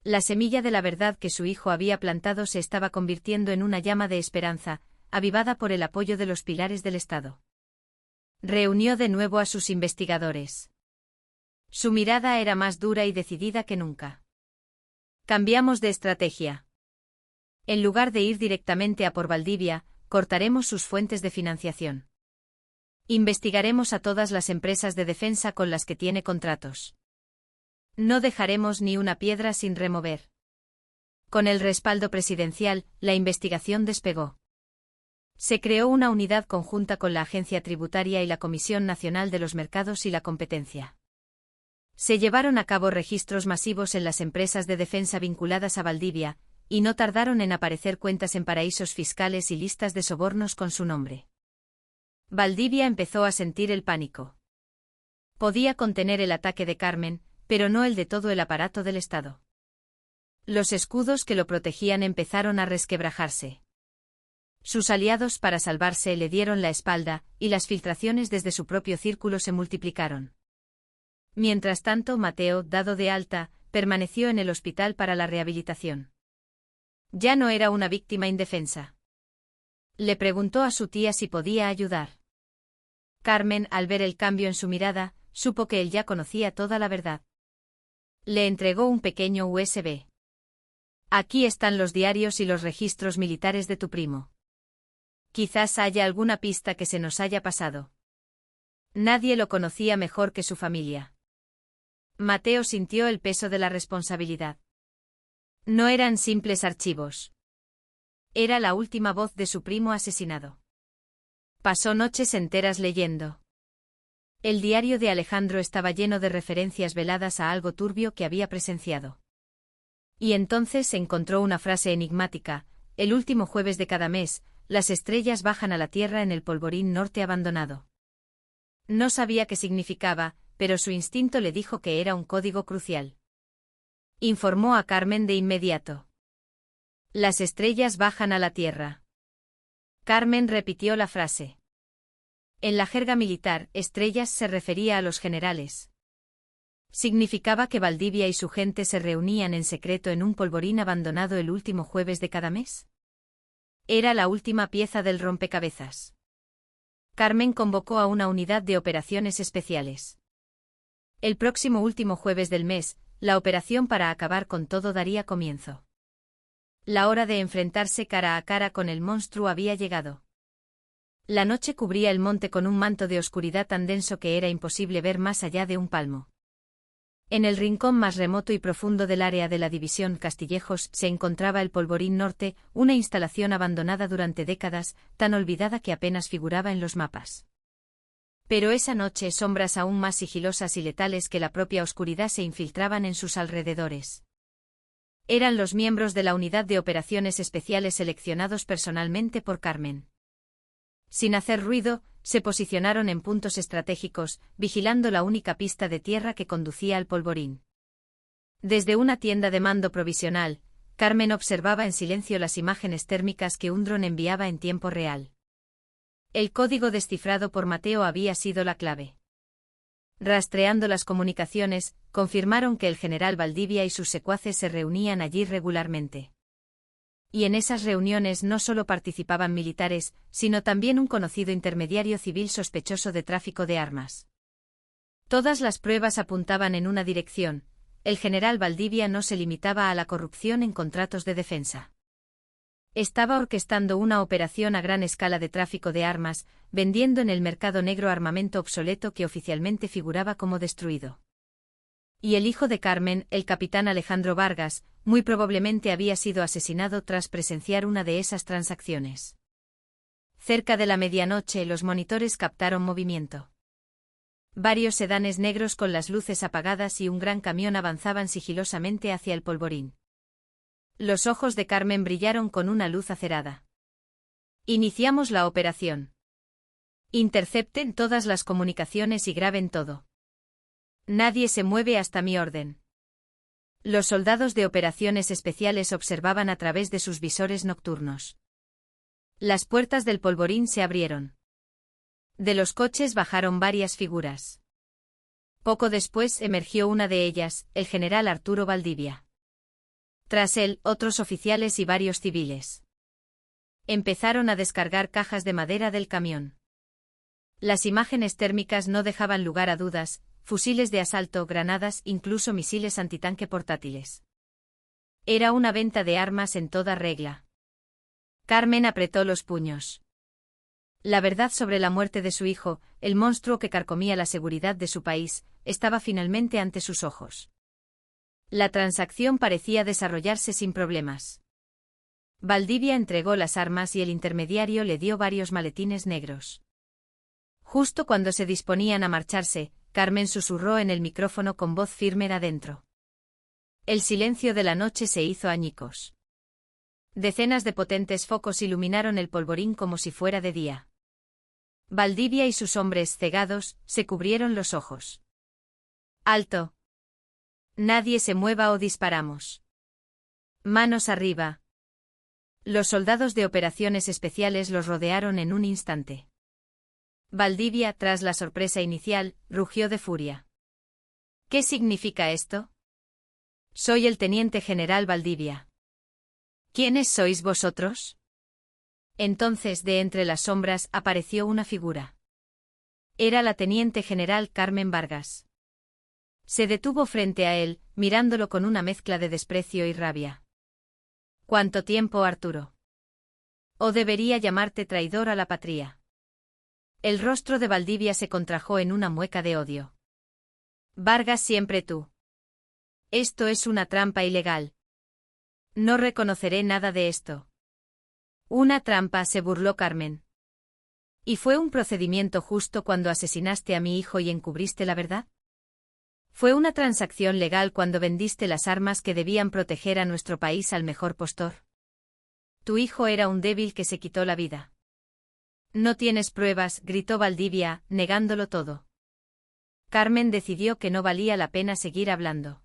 La semilla de la verdad que su hijo había plantado se estaba convirtiendo en una llama de esperanza, avivada por el apoyo de los pilares del Estado. Reunió de nuevo a sus investigadores. Su mirada era más dura y decidida que nunca. Cambiamos de estrategia. En lugar de ir directamente a por Valdivia, cortaremos sus fuentes de financiación. Investigaremos a todas las empresas de defensa con las que tiene contratos. No dejaremos ni una piedra sin remover. Con el respaldo presidencial, la investigación despegó. Se creó una unidad conjunta con la Agencia Tributaria y la Comisión Nacional de los Mercados y la Competencia. Se llevaron a cabo registros masivos en las empresas de defensa vinculadas a Valdivia, y no tardaron en aparecer cuentas en paraísos fiscales y listas de sobornos con su nombre. Valdivia empezó a sentir el pánico. Podía contener el ataque de Carmen, pero no el de todo el aparato del Estado. Los escudos que lo protegían empezaron a resquebrajarse. Sus aliados para salvarse le dieron la espalda, y las filtraciones desde su propio círculo se multiplicaron. Mientras tanto, Mateo, dado de alta, permaneció en el hospital para la rehabilitación. Ya no era una víctima indefensa. Le preguntó a su tía si podía ayudar. Carmen, al ver el cambio en su mirada, supo que él ya conocía toda la verdad. Le entregó un pequeño USB. Aquí están los diarios y los registros militares de tu primo. Quizás haya alguna pista que se nos haya pasado. Nadie lo conocía mejor que su familia. Mateo sintió el peso de la responsabilidad. No eran simples archivos. Era la última voz de su primo asesinado. Pasó noches enteras leyendo. El diario de Alejandro estaba lleno de referencias veladas a algo turbio que había presenciado. Y entonces encontró una frase enigmática: el último jueves de cada mes, las estrellas bajan a la Tierra en el polvorín norte abandonado. No sabía qué significaba, pero su instinto le dijo que era un código crucial. Informó a Carmen de inmediato. Las estrellas bajan a la Tierra. Carmen repitió la frase. En la jerga militar, estrellas se refería a los generales. ¿Significaba que Valdivia y su gente se reunían en secreto en un polvorín abandonado el último jueves de cada mes? Era la última pieza del rompecabezas. Carmen convocó a una unidad de operaciones especiales. El próximo último jueves del mes, la operación para acabar con todo daría comienzo. La hora de enfrentarse cara a cara con el monstruo había llegado. La noche cubría el monte con un manto de oscuridad tan denso que era imposible ver más allá de un palmo. En el rincón más remoto y profundo del área de la división Castillejos se encontraba el Polvorín Norte, una instalación abandonada durante décadas, tan olvidada que apenas figuraba en los mapas. Pero esa noche sombras aún más sigilosas y letales que la propia oscuridad se infiltraban en sus alrededores. Eran los miembros de la unidad de operaciones especiales seleccionados personalmente por Carmen. Sin hacer ruido, se posicionaron en puntos estratégicos, vigilando la única pista de tierra que conducía al polvorín. Desde una tienda de mando provisional, Carmen observaba en silencio las imágenes térmicas que un dron enviaba en tiempo real. El código descifrado por Mateo había sido la clave. Rastreando las comunicaciones, confirmaron que el general Valdivia y sus secuaces se reunían allí regularmente. Y en esas reuniones no solo participaban militares, sino también un conocido intermediario civil sospechoso de tráfico de armas. Todas las pruebas apuntaban en una dirección: el general Valdivia no se limitaba a la corrupción en contratos de defensa. Estaba orquestando una operación a gran escala de tráfico de armas, vendiendo en el mercado negro armamento obsoleto que oficialmente figuraba como destruido. Y el hijo de Carmen, el capitán Alejandro Vargas, muy probablemente había sido asesinado tras presenciar una de esas transacciones. Cerca de la medianoche los monitores captaron movimiento. Varios sedanes negros con las luces apagadas y un gran camión avanzaban sigilosamente hacia el polvorín. Los ojos de Carmen brillaron con una luz acerada. Iniciamos la operación. Intercepten todas las comunicaciones y graben todo. Nadie se mueve hasta mi orden. Los soldados de operaciones especiales observaban a través de sus visores nocturnos. Las puertas del polvorín se abrieron. De los coches bajaron varias figuras. Poco después emergió una de ellas, el general Arturo Valdivia. Tras él, otros oficiales y varios civiles. Empezaron a descargar cajas de madera del camión. Las imágenes térmicas no dejaban lugar a dudas: fusiles de asalto, granadas, incluso misiles antitanque portátiles. Era una venta de armas en toda regla. Carmen apretó los puños. La verdad sobre la muerte de su hijo, el monstruo que carcomía la seguridad de su país, estaba finalmente ante sus ojos. La transacción parecía desarrollarse sin problemas. Valdivia entregó las armas y el intermediario le dio varios maletines negros. Justo cuando se disponían a marcharse, Carmen susurró en el micrófono con voz firme adentro. El silencio de la noche se hizo añicos. Decenas de potentes focos iluminaron el polvorín como si fuera de día. Valdivia y sus hombres, cegados, se cubrieron los ojos. ¡Alto! Nadie se mueva o disparamos. Manos arriba. Los soldados de operaciones especiales los rodearon en un instante. Valdivia, tras la sorpresa inicial, rugió de furia. ¿Qué significa esto? Soy el teniente general Valdivia. ¿Quiénes sois vosotros? Entonces de entre las sombras apareció una figura. Era la teniente general Carmen Vargas. Se detuvo frente a él, mirándolo con una mezcla de desprecio y rabia. ¿Cuánto tiempo, Arturo? ¿O debería llamarte traidor a la patria? El rostro de Valdivia se contrajo en una mueca de odio. Vargas, siempre tú. Esto es una trampa ilegal. No reconoceré nada de esto. Una trampa, se burló Carmen. ¿Y fue un procedimiento justo cuando asesinaste a mi hijo y encubriste la verdad? ¿Fue una transacción legal cuando vendiste las armas que debían proteger a nuestro país al mejor postor? Tu hijo era un débil que se quitó la vida. No tienes pruebas, gritó Valdivia, negándolo todo. Carmen decidió que no valía la pena seguir hablando.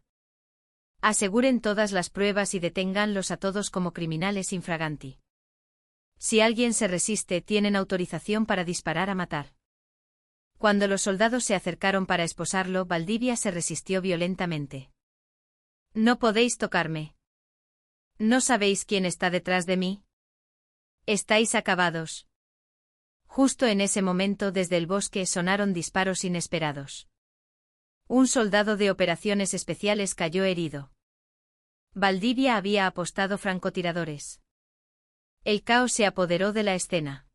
Aseguren todas las pruebas y deténganlos a todos como criminales infraganti. Si alguien se resiste, tienen autorización para disparar a matar. Cuando los soldados se acercaron para esposarlo, Valdivia se resistió violentamente. No podéis tocarme. ¿No sabéis quién está detrás de mí? Estáis acabados. Justo en ese momento desde el bosque sonaron disparos inesperados. Un soldado de operaciones especiales cayó herido. Valdivia había apostado francotiradores. El caos se apoderó de la escena.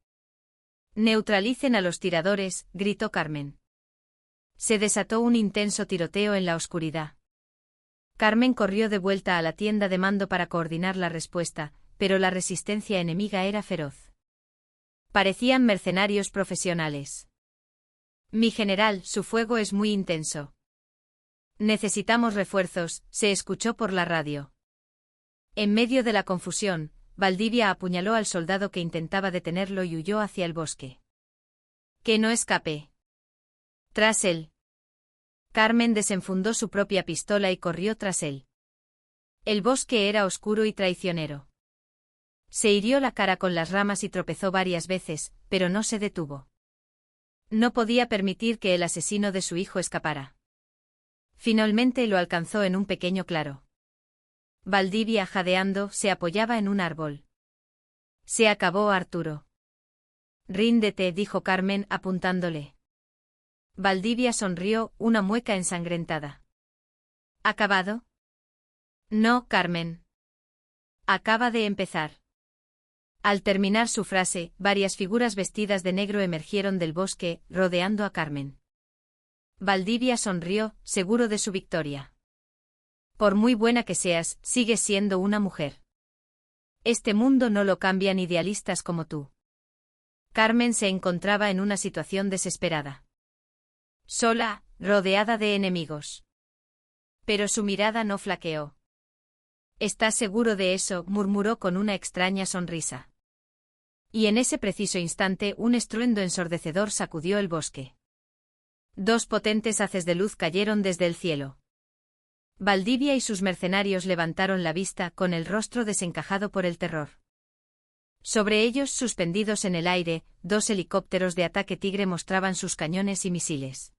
Neutralicen a los tiradores, gritó Carmen. Se desató un intenso tiroteo en la oscuridad. Carmen corrió de vuelta a la tienda de mando para coordinar la respuesta, pero la resistencia enemiga era feroz. Parecían mercenarios profesionales. Mi general, su fuego es muy intenso. Necesitamos refuerzos, se escuchó por la radio. En medio de la confusión, Valdivia apuñaló al soldado que intentaba detenerlo y huyó hacia el bosque. Que no escape. Tras él. Carmen desenfundó su propia pistola y corrió tras él. El bosque era oscuro y traicionero. Se hirió la cara con las ramas y tropezó varias veces, pero no se detuvo. No podía permitir que el asesino de su hijo escapara. Finalmente lo alcanzó en un pequeño claro. Valdivia, jadeando, se apoyaba en un árbol. Se acabó, Arturo. Ríndete, dijo Carmen, apuntándole. Valdivia sonrió, una mueca ensangrentada. ¿Acabado? No, Carmen. Acaba de empezar. Al terminar su frase, varias figuras vestidas de negro emergieron del bosque, rodeando a Carmen. Valdivia sonrió, seguro de su victoria. Por muy buena que seas, sigues siendo una mujer. Este mundo no lo cambian idealistas como tú. Carmen se encontraba en una situación desesperada. Sola, rodeada de enemigos. Pero su mirada no flaqueó. ¿Estás seguro de eso?, murmuró con una extraña sonrisa. Y en ese preciso instante un estruendo ensordecedor sacudió el bosque. Dos potentes haces de luz cayeron desde el cielo. Valdivia y sus mercenarios levantaron la vista con el rostro desencajado por el terror. Sobre ellos, suspendidos en el aire, dos helicópteros de ataque Tigre mostraban sus cañones y misiles.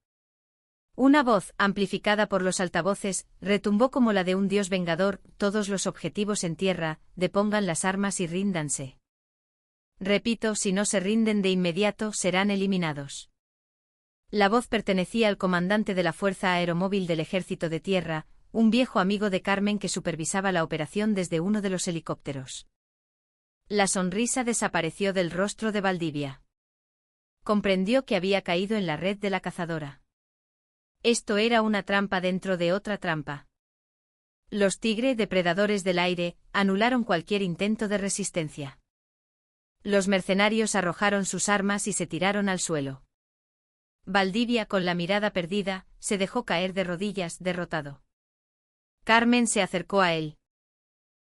Una voz, amplificada por los altavoces, retumbó como la de un dios vengador: todos los objetivos en tierra, depongan las armas y ríndanse. Repito, si no se rinden de inmediato, serán eliminados. La voz pertenecía al comandante de la Fuerza Aeromóvil del Ejército de Tierra, un viejo amigo de Carmen que supervisaba la operación desde uno de los helicópteros. La sonrisa desapareció del rostro de Valdivia. Comprendió que había caído en la red de la cazadora. Esto era una trampa dentro de otra trampa. Los Tigre, depredadores del aire, anularon cualquier intento de resistencia. Los mercenarios arrojaron sus armas y se tiraron al suelo. Valdivia, con la mirada perdida, se dejó caer de rodillas, derrotado. Carmen se acercó a él.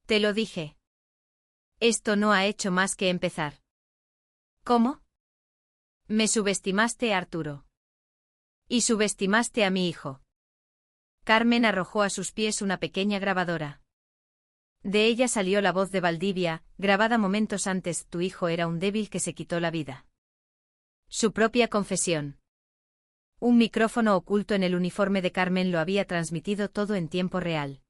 Te lo dije. Esto no ha hecho más que empezar. ¿Cómo? Me subestimaste, Arturo. Y subestimaste a mi hijo. Carmen arrojó a sus pies una pequeña grabadora. De ella salió la voz de Valdivia, grabada momentos antes: tu hijo era un débil que se quitó la vida. Su propia confesión. Un micrófono oculto en el uniforme de Carmen lo había transmitido todo en tiempo real.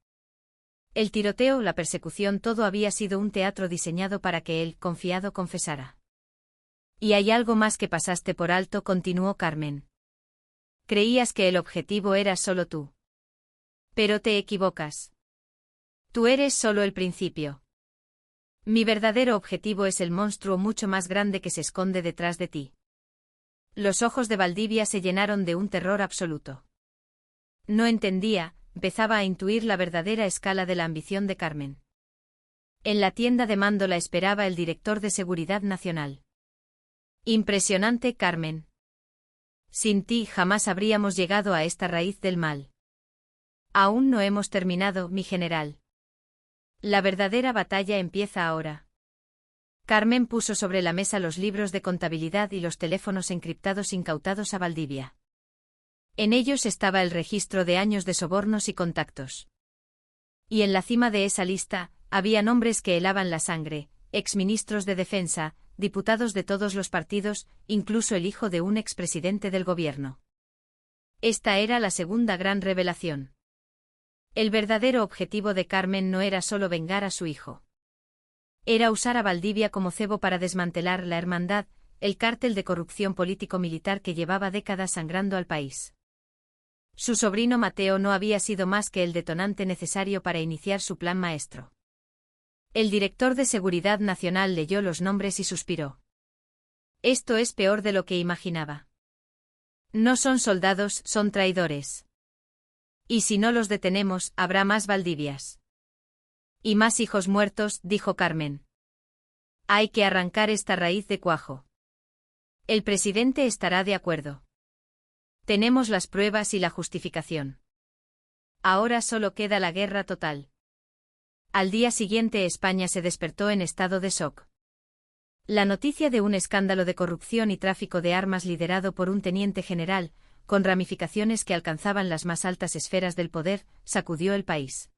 El tiroteo, la persecución, todo había sido un teatro diseñado para que él, confiado, confesara. Y hay algo más que pasaste por alto, continuó Carmen. Creías que el objetivo era solo tú. Pero te equivocas. Tú eres solo el principio. Mi verdadero objetivo es el monstruo mucho más grande que se esconde detrás de ti. Los ojos de Valdivia se llenaron de un terror absoluto. No entendía, empezaba a intuir la verdadera escala de la ambición de Carmen. En la tienda de mando la esperaba el director de Seguridad Nacional. Impresionante, Carmen. Sin ti jamás habríamos llegado a esta raíz del mal. Aún no hemos terminado, mi general. La verdadera batalla empieza ahora. Carmen puso sobre la mesa los libros de contabilidad y los teléfonos encriptados incautados a Valdivia. En ellos estaba el registro de años de sobornos y contactos. Y en la cima de esa lista, había nombres que helaban la sangre: exministros de defensa, diputados de todos los partidos, incluso el hijo de un expresidente del gobierno. Esta era la segunda gran revelación. El verdadero objetivo de Carmen no era solo vengar a su hijo. Era usar a Valdivia como cebo para desmantelar la Hermandad, el cártel de corrupción político-militar que llevaba décadas sangrando al país. Su sobrino Mateo no había sido más que el detonante necesario para iniciar su plan maestro. El director de Seguridad Nacional leyó los nombres y suspiró. Esto es peor de lo que imaginaba. No son soldados, son traidores. Y si no los detenemos, habrá más Valdivias. Y más hijos muertos, dijo Carmen. Hay que arrancar esta raíz de cuajo. El presidente estará de acuerdo. Tenemos las pruebas y la justificación. Ahora solo queda la guerra total. Al día siguiente España se despertó en estado de shock. La noticia de un escándalo de corrupción y tráfico de armas liderado por un teniente general, con ramificaciones que alcanzaban las más altas esferas del poder, sacudió el país.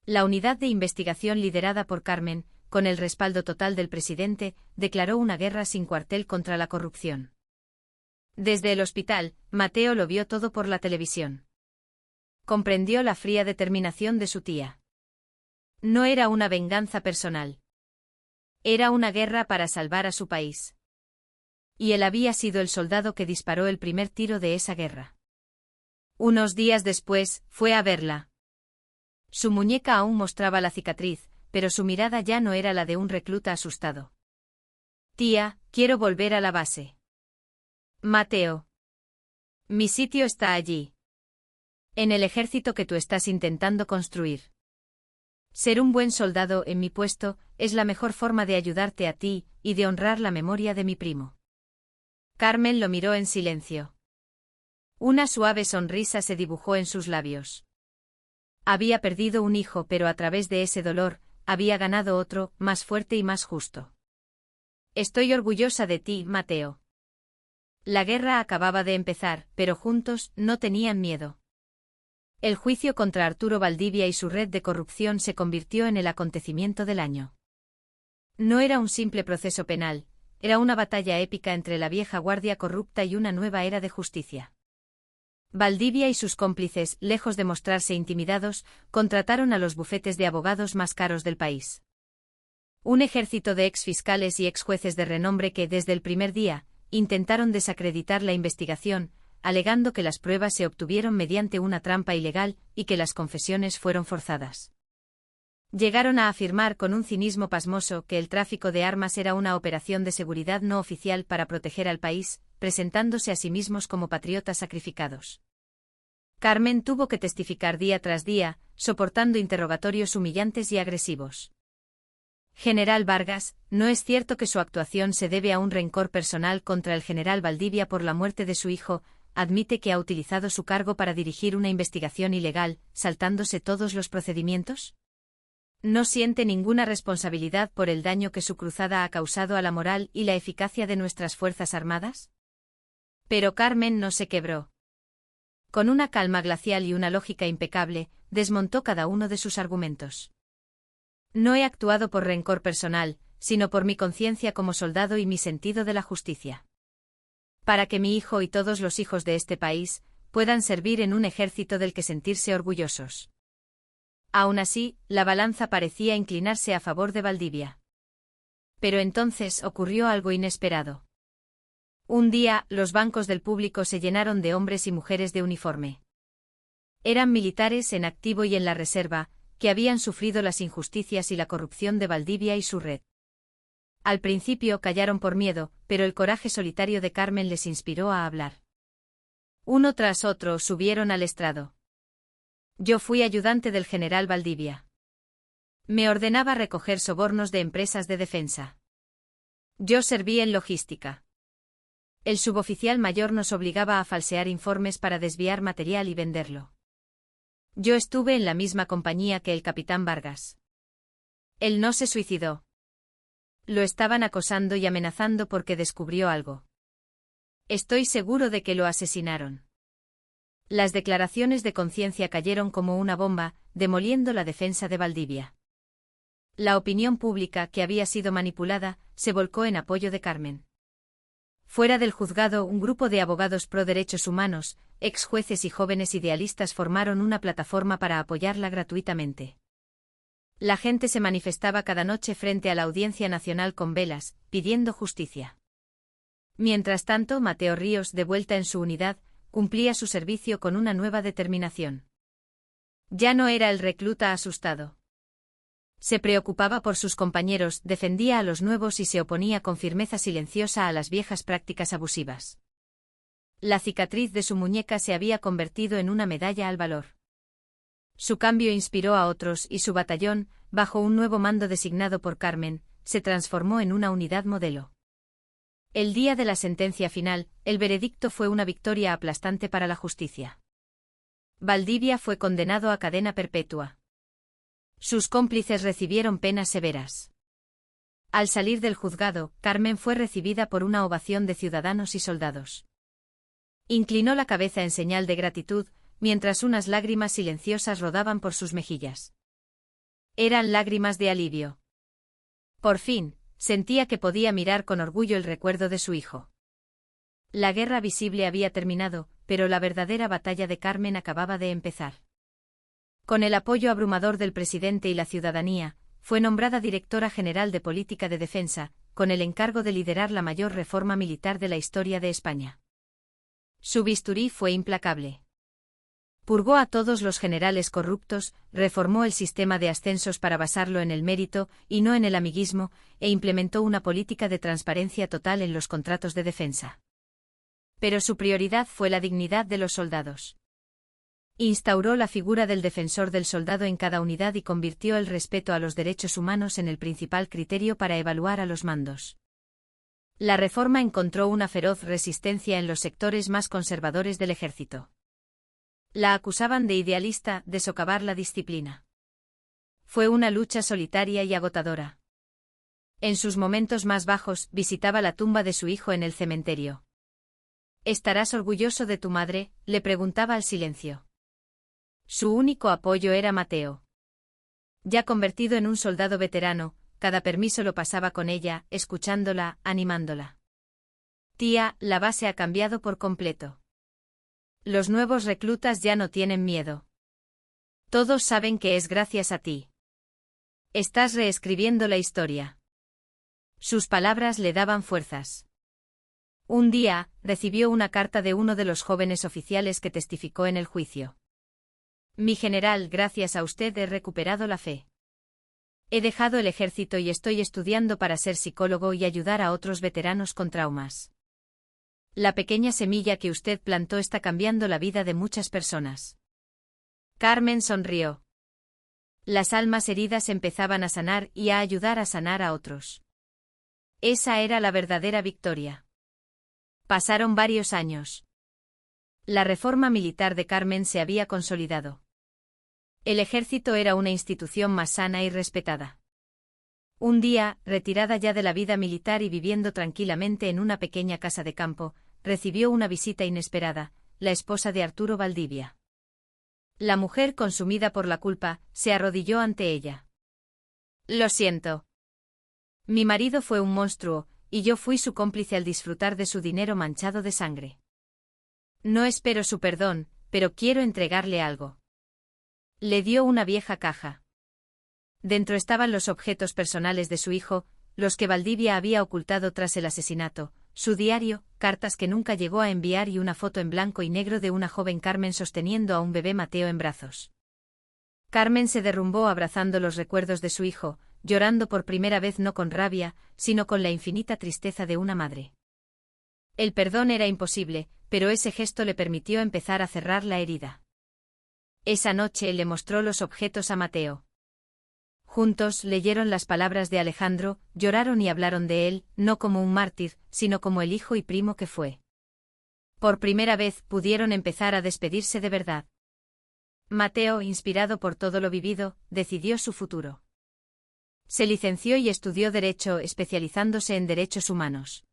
La unidad de investigación liderada por Carmen, con el respaldo total del presidente, declaró una guerra sin cuartel contra la corrupción. Desde el hospital, Mateo lo vio todo por la televisión. Comprendió la fría determinación de su tía. No era una venganza personal. Era una guerra para salvar a su país. Y él había sido el soldado que disparó el primer tiro de esa guerra. Unos días después, fue a verla. Su muñeca aún mostraba la cicatriz, pero su mirada ya no era la de un recluta asustado. Tía, quiero volver a la base. Mateo. Mi sitio está allí. En el ejército que tú estás intentando construir. Ser un buen soldado en mi puesto es la mejor forma de ayudarte a ti y de honrar la memoria de mi primo. Carmen lo miró en silencio. Una suave sonrisa se dibujó en sus labios. Había perdido un hijo, pero a través de ese dolor, había ganado otro, más fuerte y más justo. Estoy orgullosa de ti, Mateo. La guerra acababa de empezar, pero juntos no tenían miedo. El juicio contra Arturo Valdivia y su red de corrupción se convirtió en el acontecimiento del año. No era un simple proceso penal, era una batalla épica entre la vieja guardia corrupta y una nueva era de justicia. Valdivia y sus cómplices, lejos de mostrarse intimidados, contrataron a los bufetes de abogados más caros del país. Un ejército de exfiscales y exjueces de renombre que, desde el primer día, intentaron desacreditar la investigación, alegando que las pruebas se obtuvieron mediante una trampa ilegal y que las confesiones fueron forzadas. Llegaron a afirmar con un cinismo pasmoso que el tráfico de armas era una operación de seguridad no oficial para proteger al país, presentándose a sí mismos como patriotas sacrificados. Carmen tuvo que testificar día tras día, soportando interrogatorios humillantes y agresivos. General Vargas, no es cierto que su actuación se debe a un rencor personal contra el general Valdivia por la muerte de su hijo. ¿Admite que ha utilizado su cargo para dirigir una investigación ilegal, saltándose todos los procedimientos? ¿No siente ninguna responsabilidad por el daño que su cruzada ha causado a la moral y la eficacia de nuestras Fuerzas Armadas? Pero Carmen no se quebró. Con una calma glacial y una lógica impecable, desmontó cada uno de sus argumentos. No he actuado por rencor personal, sino por mi conciencia como soldado y mi sentido de la justicia. Para que mi hijo y todos los hijos de este país puedan servir en un ejército del que sentirse orgullosos. Aún así, la balanza parecía inclinarse a favor de Valdivia. Pero entonces ocurrió algo inesperado. Un día, los bancos del público se llenaron de hombres y mujeres de uniforme. Eran militares en activo y en la reserva, que habían sufrido las injusticias y la corrupción de Valdivia y su red. Al principio callaron por miedo, pero el coraje solitario de Carmen les inspiró a hablar. Uno tras otro subieron al estrado. Yo fui ayudante del general Valdivia. Me ordenaba recoger sobornos de empresas de defensa. Yo serví en logística. El suboficial mayor nos obligaba a falsear informes para desviar material y venderlo. Yo estuve en la misma compañía que el capitán Vargas. Él no se suicidó. Lo estaban acosando y amenazando porque descubrió algo. Estoy seguro de que lo asesinaron. Las declaraciones de conciencia cayeron como una bomba, demoliendo la defensa de Valdivia. La opinión pública, que había sido manipulada, se volcó en apoyo de Carmen. Fuera del juzgado, un grupo de abogados pro derechos humanos, ex jueces y jóvenes idealistas formaron una plataforma para apoyarla gratuitamente. La gente se manifestaba cada noche frente a la Audiencia Nacional con velas, pidiendo justicia. Mientras tanto, Mateo Ríos, de vuelta en su unidad, cumplía su servicio con una nueva determinación. Ya no era el recluta asustado. Se preocupaba por sus compañeros, defendía a los nuevos y se oponía con firmeza silenciosa a las viejas prácticas abusivas. La cicatriz de su muñeca se había convertido en una medalla al valor. Su cambio inspiró a otros y su batallón, bajo un nuevo mando designado por Carmen, se transformó en una unidad modelo. El día de la sentencia final, el veredicto fue una victoria aplastante para la justicia. Valdivia fue condenado a cadena perpetua. Sus cómplices recibieron penas severas. Al salir del juzgado, Carmen fue recibida por una ovación de ciudadanos y soldados. Inclinó la cabeza en señal de gratitud, mientras unas lágrimas silenciosas rodaban por sus mejillas. Eran lágrimas de alivio. Por fin, sentía que podía mirar con orgullo el recuerdo de su hijo. La guerra visible había terminado, pero la verdadera batalla de Carmen acababa de empezar. Con el apoyo abrumador del presidente y la ciudadanía, fue nombrada directora general de Política de Defensa, con el encargo de liderar la mayor reforma militar de la historia de España. Su bisturí fue implacable. Purgó a todos los generales corruptos, reformó el sistema de ascensos para basarlo en el mérito y no en el amiguismo, e implementó una política de transparencia total en los contratos de defensa. Pero su prioridad fue la dignidad de los soldados. Instauró la figura del defensor del soldado en cada unidad y convirtió el respeto a los derechos humanos en el principal criterio para evaluar a los mandos. La reforma encontró una feroz resistencia en los sectores más conservadores del ejército. La acusaban de idealista, de socavar la disciplina. Fue una lucha solitaria y agotadora. En sus momentos más bajos, visitaba la tumba de su hijo en el cementerio. ¿Estarás orgulloso de tu madre?, le preguntaba al silencio. Su único apoyo era Mateo. Ya convertido en un soldado veterano, cada permiso lo pasaba con ella, escuchándola, animándola. Tía, la base ha cambiado por completo. Los nuevos reclutas ya no tienen miedo. Todos saben que es gracias a ti. Estás reescribiendo la historia. Sus palabras le daban fuerzas. Un día, recibió una carta de uno de los jóvenes oficiales que testificó en el juicio. Mi general, gracias a usted he recuperado la fe. He dejado el ejército y estoy estudiando para ser psicólogo y ayudar a otros veteranos con traumas. La pequeña semilla que usted plantó está cambiando la vida de muchas personas. Carmen sonrió. Las almas heridas empezaban a sanar y a ayudar a sanar a otros. Esa era la verdadera victoria. Pasaron varios años. La reforma militar de Carmen se había consolidado. El ejército era una institución más sana y respetada. Un día, retirada ya de la vida militar y viviendo tranquilamente en una pequeña casa de campo, recibió una visita inesperada, la esposa de Arturo Valdivia. La mujer, consumida por la culpa, se arrodilló ante ella. Lo siento. Mi marido fue un monstruo, y yo fui su cómplice al disfrutar de su dinero manchado de sangre. No espero su perdón, pero quiero entregarle algo. Le dio una vieja caja. Dentro estaban los objetos personales de su hijo, los que Valdivia había ocultado tras el asesinato, su diario, cartas que nunca llegó a enviar y una foto en blanco y negro de una joven Carmen sosteniendo a un bebé Mateo en brazos. Carmen se derrumbó abrazando los recuerdos de su hijo, llorando por primera vez no con rabia, sino con la infinita tristeza de una madre. El perdón era imposible, pero ese gesto le permitió empezar a cerrar la herida. Esa noche le mostró los objetos a Mateo. Juntos leyeron las palabras de Alejandro, lloraron y hablaron de él, no como un mártir, sino como el hijo y primo que fue. Por primera vez pudieron empezar a despedirse de verdad. Mateo, inspirado por todo lo vivido, decidió su futuro. Se licenció y estudió Derecho, especializándose en derechos humanos.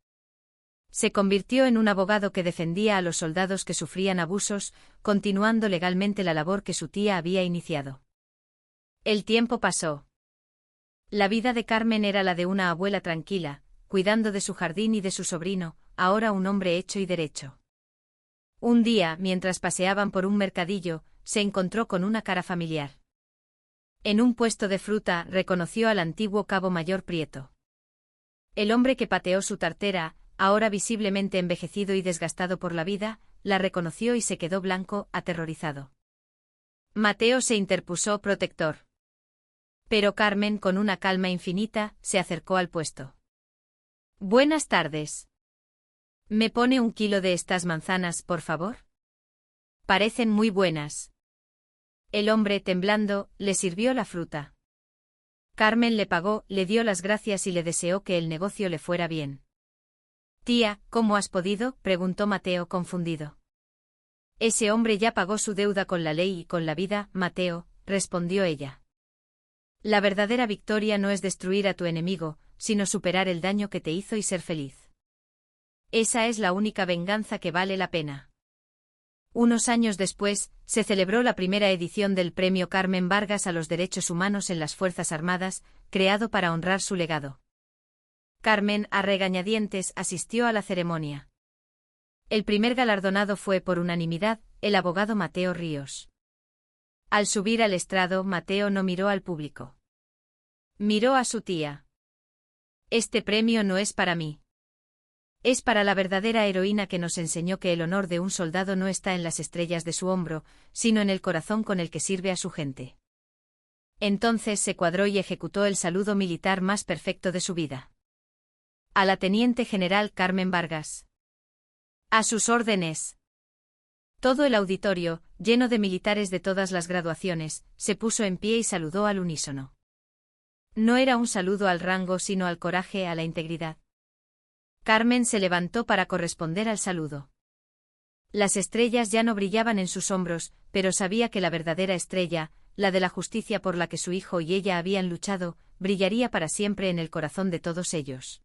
Se convirtió en un abogado que defendía a los soldados que sufrían abusos, continuando legalmente la labor que su tía había iniciado. El tiempo pasó. La vida de Carmen era la de una abuela tranquila, cuidando de su jardín y de su sobrino, ahora un hombre hecho y derecho. Un día, mientras paseaban por un mercadillo, se encontró con una cara familiar. En un puesto de fruta reconoció al antiguo cabo mayor Prieto. El hombre que pateó su tartera, ahora visiblemente envejecido y desgastado por la vida, la reconoció y se quedó blanco, aterrorizado. Mateo se interpuso protector. Pero Carmen, con una calma infinita, se acercó al puesto. Buenas tardes. ¿Me pone 1 kilo de estas manzanas, por favor? Parecen muy buenas. El hombre, temblando, le sirvió la fruta. Carmen le pagó, le dio las gracias y le deseó que el negocio le fuera bien. Tía, ¿cómo has podido?, preguntó Mateo confundido. Ese hombre ya pagó su deuda con la ley y con la vida, Mateo, respondió ella. La verdadera victoria no es destruir a tu enemigo, sino superar el daño que te hizo y ser feliz. Esa es la única venganza que vale la pena. Unos años después, se celebró la primera edición del Premio Carmen Vargas a los Derechos Humanos en las Fuerzas Armadas, creado para honrar su legado. Carmen, a regañadientes, asistió a la ceremonia. El primer galardonado fue por unanimidad, el abogado Mateo Ríos. Al subir al estrado, Mateo no miró al público. Miró a su tía. Este premio no es para mí. Es para la verdadera heroína que nos enseñó que el honor de un soldado no está en las estrellas de su hombro, sino en el corazón con el que sirve a su gente. Entonces se cuadró y ejecutó el saludo militar más perfecto de su vida. A la teniente general Carmen Vargas. A sus órdenes. Todo el auditorio, lleno de militares de todas las graduaciones, se puso en pie y saludó al unísono. No era un saludo al rango sino al coraje, a la integridad. Carmen se levantó para corresponder al saludo. Las estrellas ya no brillaban en sus hombros, pero sabía que la verdadera estrella, la de la justicia por la que su hijo y ella habían luchado, brillaría para siempre en el corazón de todos ellos.